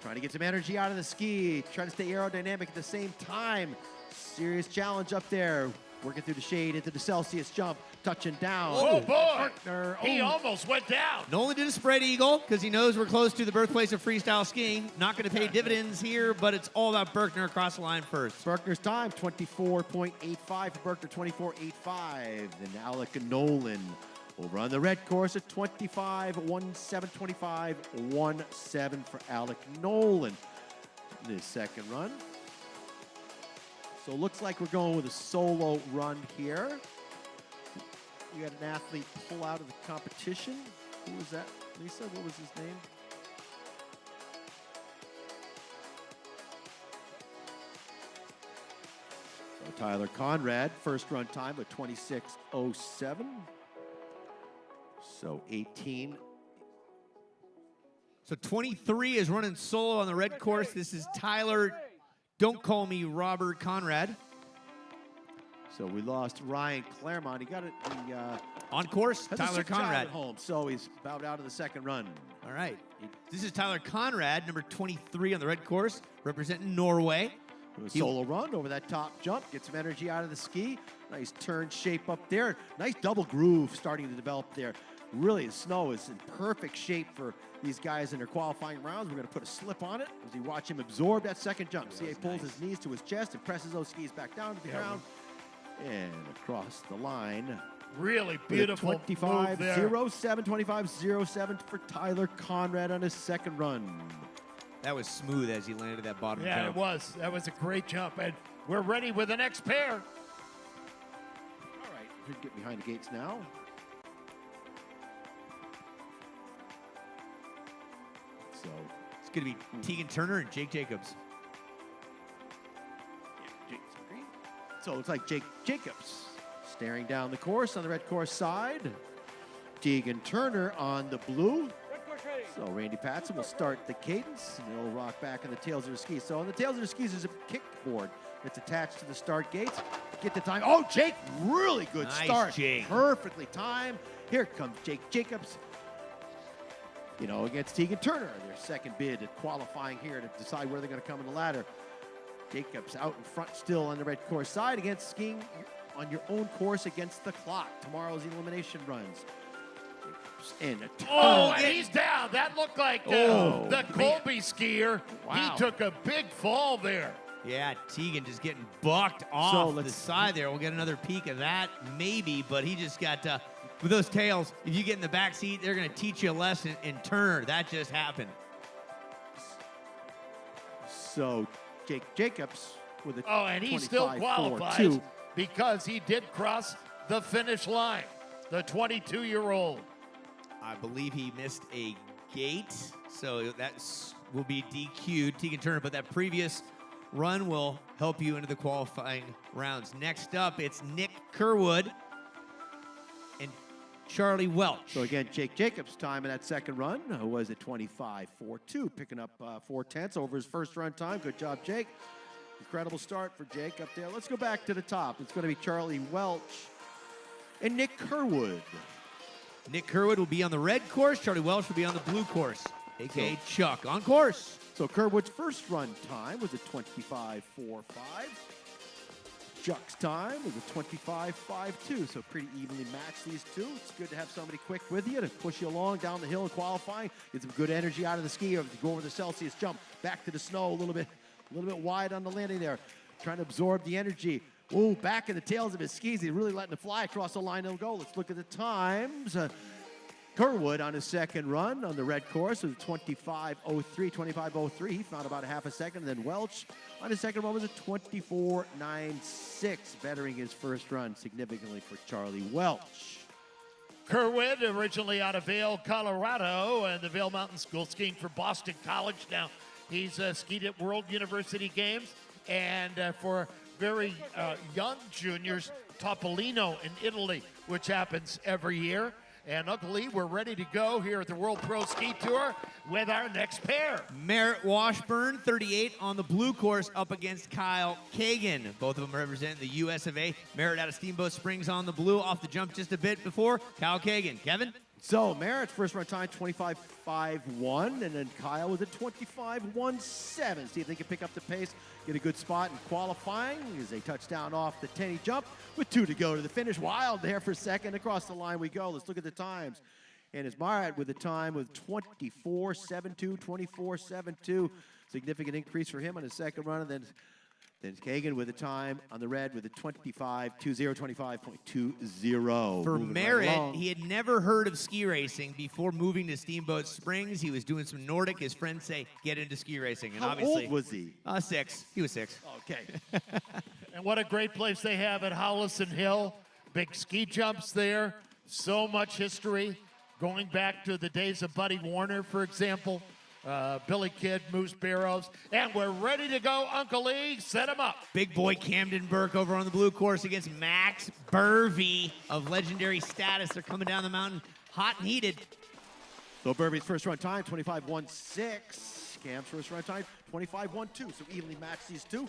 Trying to get some energy out of the ski. Trying to stay aerodynamic at the same time. Serious challenge up there. Working through the shade into the Celsius jump, touching down. Oh, boy. Partner. He almost went down. Nolan did a spread eagle because he knows we're close to the birthplace of freestyle skiing. Not going to pay dividends here, but it's all about Berkner across the line first. Berkner's time, 24.85 for Berkner, 24.85. Then Alec Nolan over on the red course at 25.17, 25.17 for Alec Nolan. This second run. So it looks like we're going with a solo run here. We got an athlete pull out of the competition. Who was that, Lisa? What was his name? So Tyler Conrad, first run time of 26.07. So 18. So 23 is running solo on the red course. This is Tyler, don't call me Robert Conrad. So we lost Ryan Claremont. He got it on course, has Tyler a sick child Conrad. at home, so he's bowed out of the second run. All right. This is Tyler Conrad, number 23 on the red course, representing Norway. Solo run over that top jump, get some energy out of the ski. Nice turn shape up there. Nice double groove starting to develop there. Really, the snow is in perfect shape for these guys in their qualifying rounds. We're going to put a slip on it as we watch him absorb that second jump. See, he pulls his knees to his chest and presses those skis back down to the ground. And across the line. Really beautiful move there. 25.07, 25.07 for Tyler Conrad on his second run. That was smooth as he landed that bottom jump. Yeah, it was. That was a great jump. And we're ready with the next pair. All right, we can get behind the gates now. So it's going to be Tegan Turner and Jake Jacobs. So it looks like Jake Jacobs staring down the course on the red course side. Tegan Turner on the blue. So Randy Patson will start the cadence, and he'll rock back on the tails of the skis. So on the tails of the skis is a kickboard that's attached to the start gates. Get the time. Oh, Jake, really good Nice, start. Jake. Perfectly timed. Here comes Jake Jacobs. against Tegan Turner, their second bid at qualifying here to decide where they're going to come in the ladder. Jacobs out in front still on the red course side against skiing on your own course against the clock. Tomorrow's elimination runs. And he's down. That looked like the Colby skier. Wow. He took a big fall there. Yeah, Tegan just getting bucked off the side there. We'll get another peek of that, maybe, but he just got, with those tails, if you get in the back seat, they're going to teach you a lesson in Turner. That just happened. So Jake Jacobs with a and he still qualifies because he did cross the finish line, the 22-year-old. I believe he missed a gate, so that will be DQ'd, Tegan Turner, but that previous run will help you into the qualifying rounds. Next up, it's Nick Kerwood and Charlie Welch. So again, Jake Jacobs' time in that second run was at 25.42, picking up 4/10 over his first run time. Good job, Jake. Incredible start for Jake up there. Let's go back to the top. It's going to be Charlie Welch and Nick Kerwood. Nick Kerwood will be on the red course. Charlie Welch will be on the blue course, a.k.a. Chuck on course. So Kerwood's first run time was a 25.45. Chuck's time was a 25.52. So pretty evenly matched, these two. It's good to have somebody quick with you to push you along down the hill in qualifying. Get some good energy out of the ski. Go over the Celsius jump, back to the snow a little bit wide on the landing there. Trying to absorb the energy. Ooh, back in the tails of his skis. He's really letting it fly across the line. He'll go. Let's look at the times. Kerwood on his second run on the red course was 25.03. He found about a half a second. And then Welch on his second run was a 24.96, bettering his first run significantly for Charlie Welch. Kerwood, originally out of Vail, Colorado, and the Vail Mountain School, skiing for Boston College. Now, he's skied at World University Games, and for very young juniors, Topolino in Italy, which happens every year. And Uncle Lee, we're ready to go here at the World Pro Ski Tour with our next pair. Merritt Washburn, 38 on the blue course, up against Kyle Kagan. Both of them represent the US of A. Merritt out of Steamboat Springs on the blue, off the jump just a bit before Kyle Kagan. Kevin? So Merritt's first run time, 25.51, and then Kyle was at 25.17. See if they can pick up the pace, get a good spot in qualifying as they touch down off the Tenney jump with 2 to go to the finish. Wild there for second. Across the line we go. Let's look at the times. And it's Merritt with the time with 24.72, 24.72. Significant increase for him on his second run, and then Kagan with a time on the red with a 25.20, 25.20. For Merritt, he had never heard of ski racing before moving to Steamboat Springs. He was doing some Nordic. His friends say, get into ski racing. And How obviously, old was he? 6. He was 6. Okay. And what a great place they have at Hollison Hill. Big ski jumps there. So much history going back to the days of Buddy Warner, for example. Billy Kidd, Moose Barrows, and we're ready to go, Uncle Lee. Set him up. Big boy Camden Burke over on the blue course against Max Burvey of legendary status. They're coming down the mountain hot and heated. So Burvey's first run time, 25.16. Cam's first run time, 25.12. So evenly matched these two.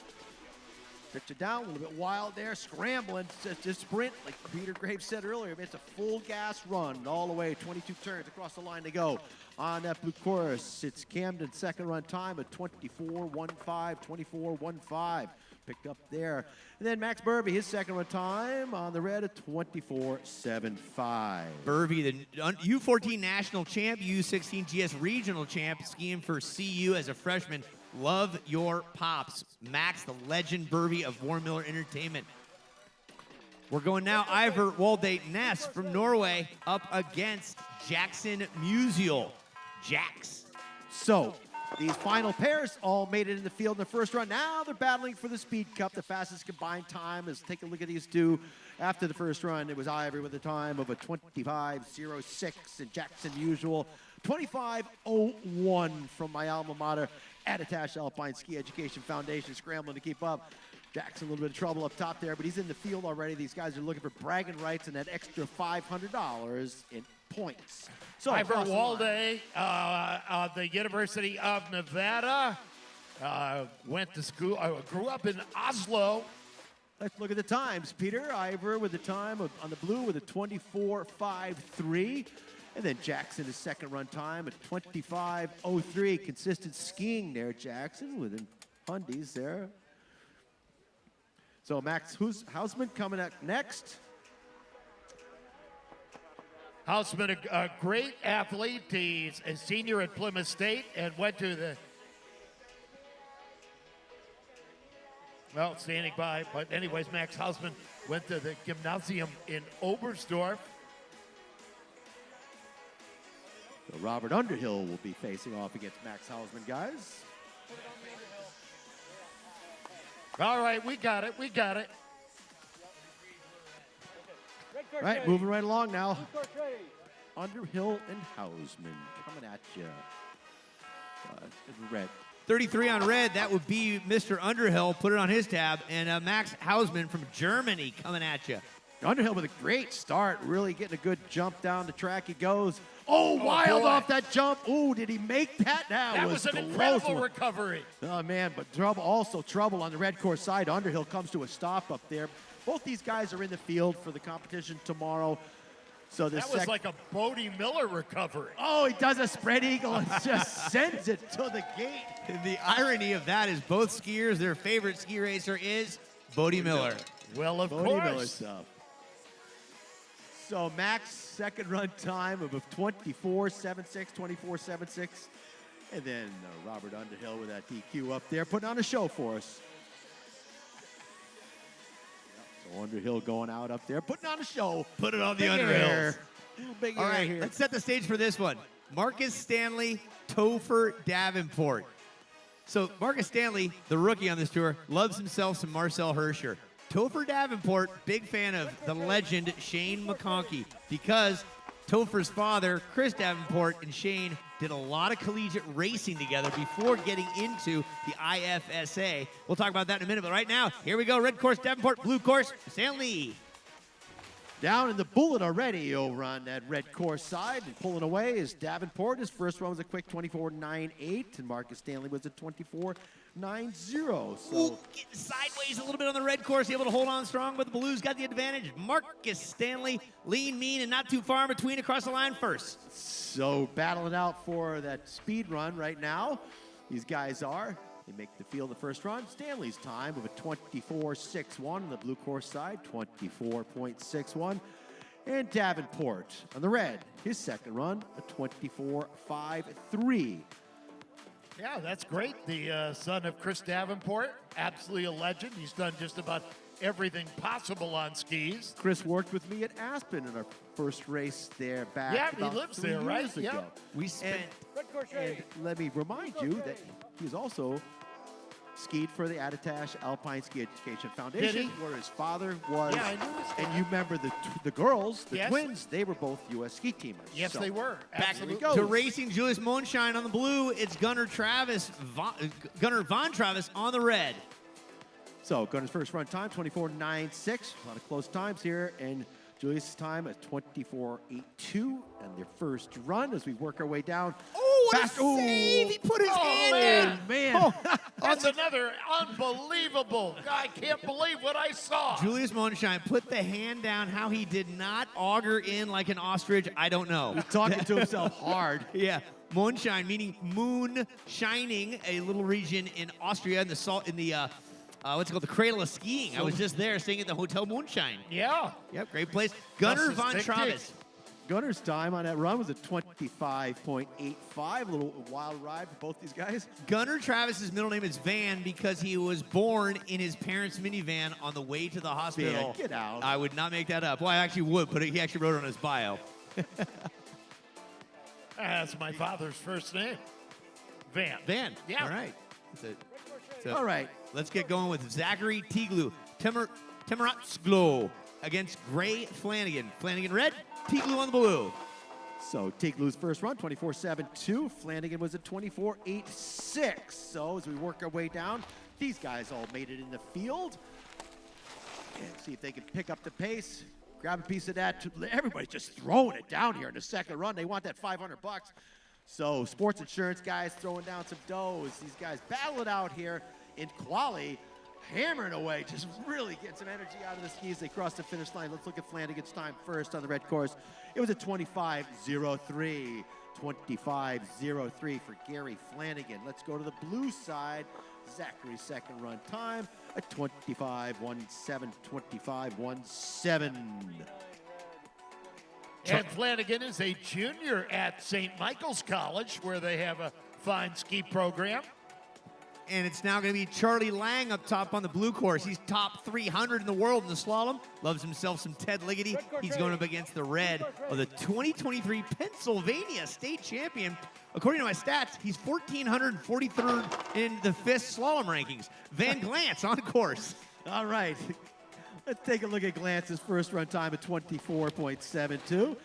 Pitch it down, a little bit wild there, scrambling, just sprint, like Peter Graves said earlier. It's a full gas run all the way, 22 turns across the line to go. On that blue course, it's Camden's second run time at 24.15, 24.15. Picked up there. And then Max Burvey, his second run time on the red at 24.75. Burvey, the U14 national champ, U16 GS regional champ, skiing for CU as a freshman. Love your pops. Max, the legend Burvey of Warren Miller Entertainment. We're going now, Ivor Walde Ness from Norway up against Jackson Musial. Jax. So, these final pairs all made it in the field in the first run. Now they're battling for the Speed Cup, the fastest combined time. Let's take a look at these two. After the first run, it was Ivor with a time of a 25.06 and Jackson Musial 25.01 from my alma mater, Attitash Alpine Ski Education Foundation, scrambling to keep up. Jackson a little bit of trouble up top there, but he's in the field already. These guys are looking for bragging rights and that extra $500 in points. So Ivor Walde, the University of Nevada, went to school, grew up in Oslo. Let's look at the times. Peter Ivor with the time on the blue with a 24.53. And then Jackson, his second run time at 25:03. Consistent skiing there, Jackson, within Hundies there. So Max Hausman coming up next. Hausman, a great athlete. He's a senior at Plymouth State and went to the, well, standing by. But anyways, Max Hausman went to the gymnasium in Oberstdorf. So Robert Underhill will be facing off against Max Hausman, guys. All right, we got it. We got it. All right, moving right along now. Underhill and Hausman coming at you. In red. 33 on red, that would be Mr. Underhill. Put it on his tab. And Max Hausman from Germany coming at you. Underhill with a great start, really getting a good jump down the track. He goes, wild boy. off that jump. Oh, did he make that? That was an incredible recovery. Oh, man, but trouble on the red course side. Underhill comes to a stop up there. Both these guys are in the field for the competition tomorrow. So this that was like a Bodie Miller recovery. Oh, he does a spread eagle and just sends it to the gate. The irony of that is both skiers, their favorite ski racer is Bodie Miller. Well, of Bodie course. Miller stuff. So Max, second run time of 24.76, 24.76. And then Robert Underhill with that DQ up there, putting on a show for us. So Underhill going out up there, putting on a show. Put it on the Big Underhills. air. Big All air right, here. let's set the stage for this one. Marcus Stanley, Topher Davenport. So Marcus Stanley, the rookie on this tour, loves himself some Marcel Hirscher. Topher Davenport, big fan of the legend Shane McConkey, because Topher's father, Chris Davenport, and Shane did a lot of collegiate racing together before getting into the IFSA. We'll talk about that in a minute, but right now, here we go. Red course, Davenport, blue course, Stanley. Down in the bullet already over on that red course side. And pulling away is Davenport. His first run was a quick 24.98, and Marcus Stanley was a 24.90. So Ooh, getting sideways a little bit on the red course, able to hold on strong, but the blues got the advantage. Marcus Stanley, lean, mean, and not too far in between across the line first. So battling out for that speed run right now. These guys are. They make the field the first run. Stanley's time of a 24.61 on the blue course side, 24.61. And Davenport on the red, his second run, a 24.53. Yeah, that's great. The son of Chris Davenport, absolutely a legend. He's done just about everything possible on skis. Chris worked with me at Aspen in our first race there back Yeah, about he lives 3 there, right? years ago. Yeah. We spent... And let me remind you that he's also skied for the Attitash Alpine Ski Education Foundation, Did he? where his father was. Yeah, I knew his And you remember the girls, the Yes. twins, they were both U.S. ski teamers. Yes, So, they were. Back Absolutely. to racing, Julius Monshine on the blue. It's Gunnar Von Travis on the red. So Gunnar's first run time, 24.96. A lot of close times here. And Julius' time at 24.82. And their first run as we work our way down. Oh, what Fast. a save! He put his hand down. Man. That's another unbelievable. I can't believe what I saw. Julius Monshine put the hand down. How he did not auger in like an ostrich, I don't know. He's talking to himself hard. Yeah, Monshine, meaning moon shining, a little region in Austria in the what's it called, the cradle of skiing. I was just there, staying at the Hotel Moonshine. Yeah. Yep, great place. Gunnar Plus Von his Travis. Gunner's time on that run was a 25.85. A little wild ride for both these guys. Gunnar Travis's middle name is Van because he was born in his parents' minivan on the way to the hospital. Van, get out. I would not make that up. Well, I actually would, but he actually wrote it on his bio. That's my father's first name. Van. Van. Yeah. All right. That's it. So, All right. Let's get going with Zachary Tiglu. Temeratsglo against Gray Flanagan. Flanagan red, Tiglu on the blue. So Tiglu's first run, 24.72. Flanagan was at 24.86. So as we work our way down, these guys all made it in the field. And see if they can pick up the pace. Grab a piece of that. Everybody's just throwing it down here in the second run. They want that $500. So sports insurance guys throwing down some dough as these guys battle it out here in quali. hammering away, just really getting some energy out of the skis. They cross the finish line. Let's look at Flanagan's time first on the red course. It was a 25:03. 25:03 for Gary Flanagan. Let's go to the blue side. Zachary's second run time, a 25:17. 25:17. And Flanagan is a junior at St. Michael's College, where they have a fine ski program. And it's now going to be Charlie Lang up top on the blue course. He's top 300 in the world in the slalom. Loves himself some Ted Ligety. He's going up against the red of the 2023 Pennsylvania state champion. According to my stats, he's 1,443rd in the FIS slalom rankings. Van Glantz on course. All right. Let's take a look at Glantz's first run time at 24.72.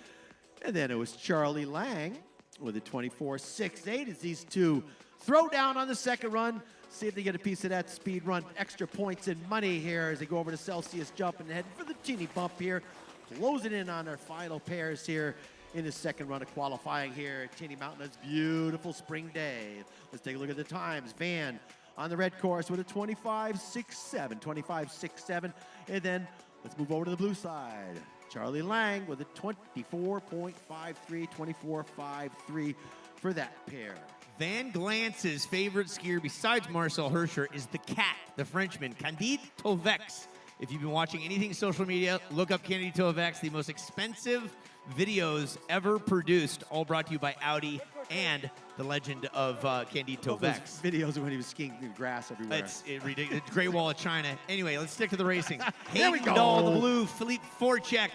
And then it was Charlie Lang with a 24.68 as these two throw down on the second run. See if they get a piece of that speed run. Extra points and money here as they go over to Celsius Jump and head for the teeny bump here. Closing in on their final pairs here in the second run of qualifying here at Tenney Mountain. It's a beautiful spring day. Let's take a look at the times. Van on the red course with a 25.67. 25.67. And then let's move over to the blue side. Charlie Lang with a 24.53. 24.53 for that pair. Van Glantz's favorite skier besides Marcel Hirscher is the cat, the Frenchman, Candide Tovex. If you've been watching anything social media, look up Candide Tovex, the most expensive videos ever produced, all brought to you by Audi and the legend of Candide Tovex. Videos of when he was skiing in grass everywhere. It's ridiculous. Great Wall of China. Anyway, let's stick to the racing. There we go. Dahl, the blue, Philippe Forchek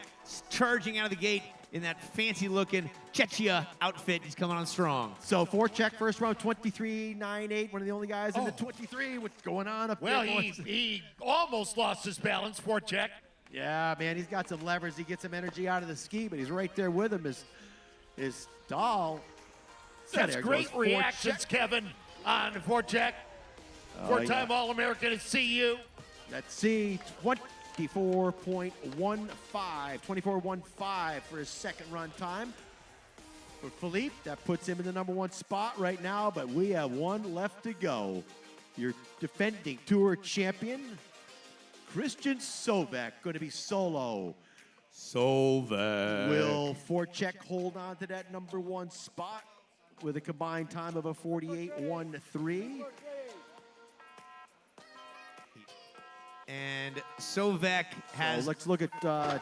charging out of the gate in that fancy-looking Czechia outfit. He's coming on strong. So Forchek first round 23.98. One of the only guys in the 23. What's going on up Well, there? he almost lost his balance, Forchek. Yeah, man, he's got some levers. He gets some energy out of the ski, but he's right there with him. Is Dahl. That's great reactions, Kevin, on Forchek. Four-time All-American at CU. Let's see, 24.15. 24.15 for his second run time. For Philippe, that puts him in the number one spot right now, but we have one left to go. Your defending tour champion, Christian Sovek, going to be solo. Sovek. Will Forchek hold on to that number one spot with a combined time of a 48.13? And Sovek has... So let's look at on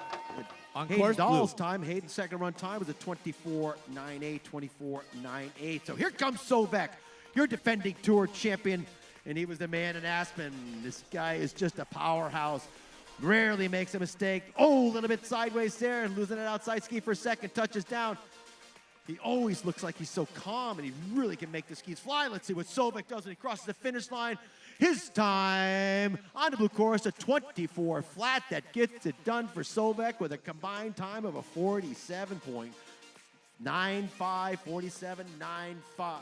Hayden course Dahl's blue. time. Hayden's second run time was a 24.98, 24.98. So here comes Sovek, your defending tour champion, and he was the man in Aspen. This guy is just a powerhouse. Rarely makes a mistake. Oh, a little bit sideways there, losing it outside ski for a second, touches down. He always looks like he's so calm, and he really can make the skis fly. Let's see what Sovek does when he crosses the finish line. His time on the blue course, a 24 flat. That gets it done for Sovek with a combined time of a 47.95, 47.95.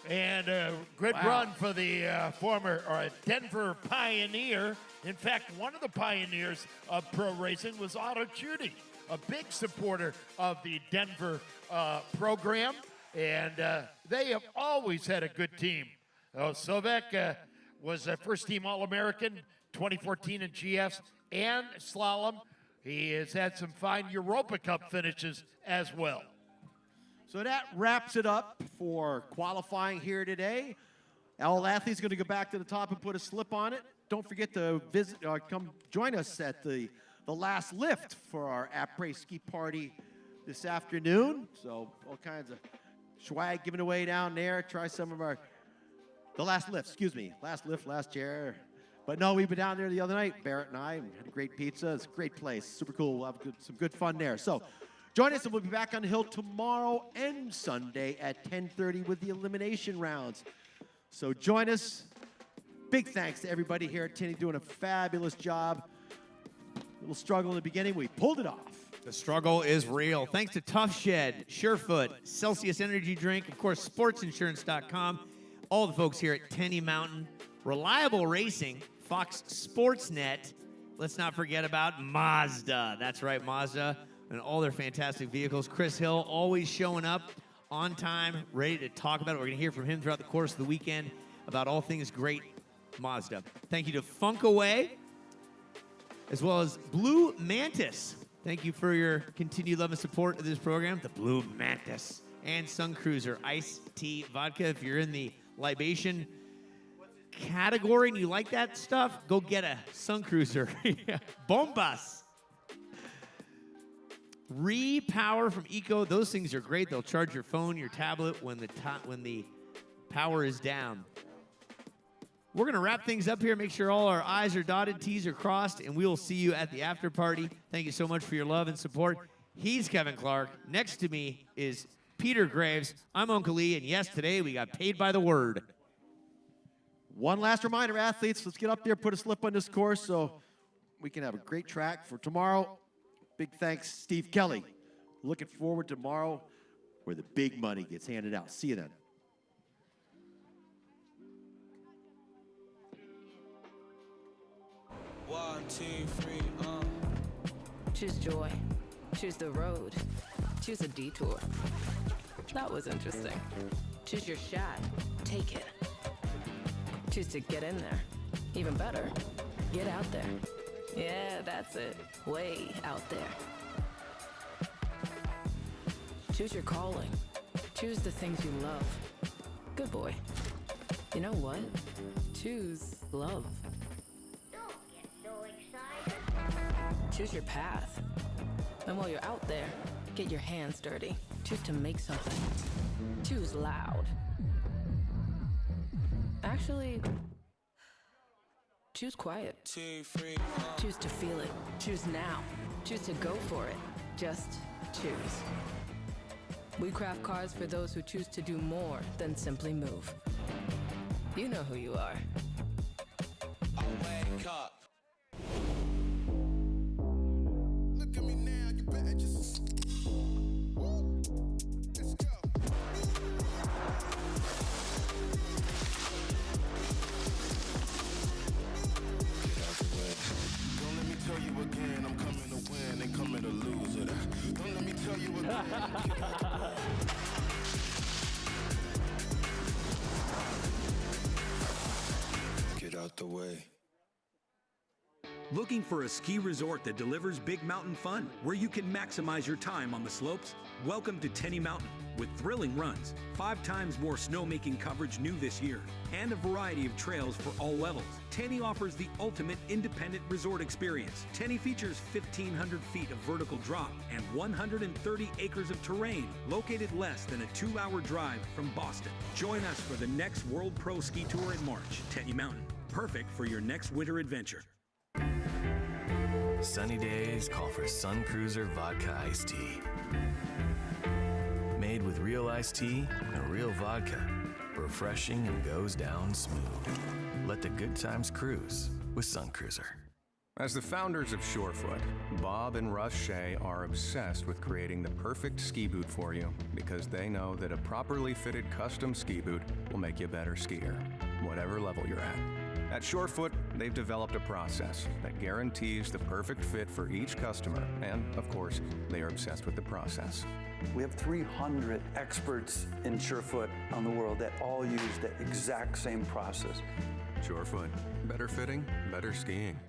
And a good run for the former Denver Pioneer. In fact, one of the pioneers of pro racing was Otto Chudy, a big supporter of the Denver program. And they have always had a good team. Sovek was a first-team All-American, 2014 in GFs and Slalom. He has had some fine Europa Cup finishes as well. So that wraps it up for qualifying here today. All athletes going to go back to the top and put a slip on it. Don't forget to visit, come join us at the last lift for our après ski party this afternoon. So all kinds of swag given away down there. Try some of our, the last lift, excuse me. Last lift, last chair. But no, we've been down there the other night, Barrett and I, and had a great pizza. It's a great place, super cool. We'll have some good fun there. So join us, and we'll be back on the hill tomorrow and Sunday at 10:30 with the elimination rounds. So join us. Big thanks to everybody here at Tenney doing a fabulous job. A little struggle in the beginning. We pulled it off. The struggle is real. Thanks to Tough Shed, Surefoot, Celsius Energy Drink, of course, sportsinsurance.com, all the folks here at Tenney Mountain, Reliable Racing, Fox Sportsnet. Let's not forget about Mazda. That's right, Mazda, and all their fantastic vehicles. Chris Hill always showing up on time, ready to talk about it. We're going to hear from him throughout the course of the weekend about all things great Mazda. Thank you to Funkaway, as well as Blue Mantis. Thank you for your continued love and support of this program. The Blue Mantis. And Sun Cruiser Iced Tea Vodka. If you're in the libation category and you like that stuff, go get a Sun Cruiser. Bombas. Repower from Eco. Those things are great. They'll charge your phone, your tablet when the power is down. We're going to wrap things up here, make sure all our I's are dotted, T's are crossed, and we will see you at the after party. Thank you so much for your love and support. He's Kevin Clark. Next to me is Peter Graves. I'm Uncle Lee, and yes, today we got paid by the word. One last reminder, athletes, let's get up there, put a slip on this course so we can have a great track for tomorrow. Big thanks, Steve Kelly. Looking forward to tomorrow where the big money gets handed out. See you then. One, two, three, Choose joy. Choose the road. Choose a detour. That was interesting. Choose your shot. Take it. Choose to get in there. Even better, get out there. Yeah, that's it. Way out there. Choose your calling. Choose the things you love. Good boy. You know what? Choose love. Choose your path. And while you're out there, get your hands dirty. Choose to make something. Choose loud. Actually, choose quiet. 2, 3, Choose to feel it. Choose now. Choose to go for it. Just choose. We craft cars for those who choose to do more than simply move. You know who you are. I wake up. Look at me now, you better just. Woo. Let's go. Get out the way. Don't let me tell you again, I'm coming to win and coming to lose it. Don't let me tell you again. Get out the way. Get out the way. Looking for a ski resort that delivers big mountain fun, where you can maximize your time on the slopes? Welcome to Tenney Mountain, with thrilling runs, 5 times more snowmaking coverage new this year, and a variety of trails for all levels. Tenney offers the ultimate independent resort experience. Tenney features 1,500 feet of vertical drop and 130 acres of terrain, located less than a 2-hour drive from Boston. Join us for the next World Pro Ski Tour in March. Tenney Mountain, perfect for your next winter adventure. Sunny days call for Sun Cruiser Vodka Iced Tea. Made with real iced tea and real vodka. Refreshing and goes down smooth. Let the good times cruise with Sun Cruiser. As the founders of Surefoot, Bob and Russ Shea are obsessed with creating the perfect ski boot for you because they know that a properly fitted custom ski boot will make you a better skier, whatever level you're at. At Surefoot, they've developed a process that guarantees the perfect fit for each customer, and of course, they are obsessed with the process. We have 300 experts in Surefoot on the world that all use the exact same process. Surefoot, better fitting, better skiing.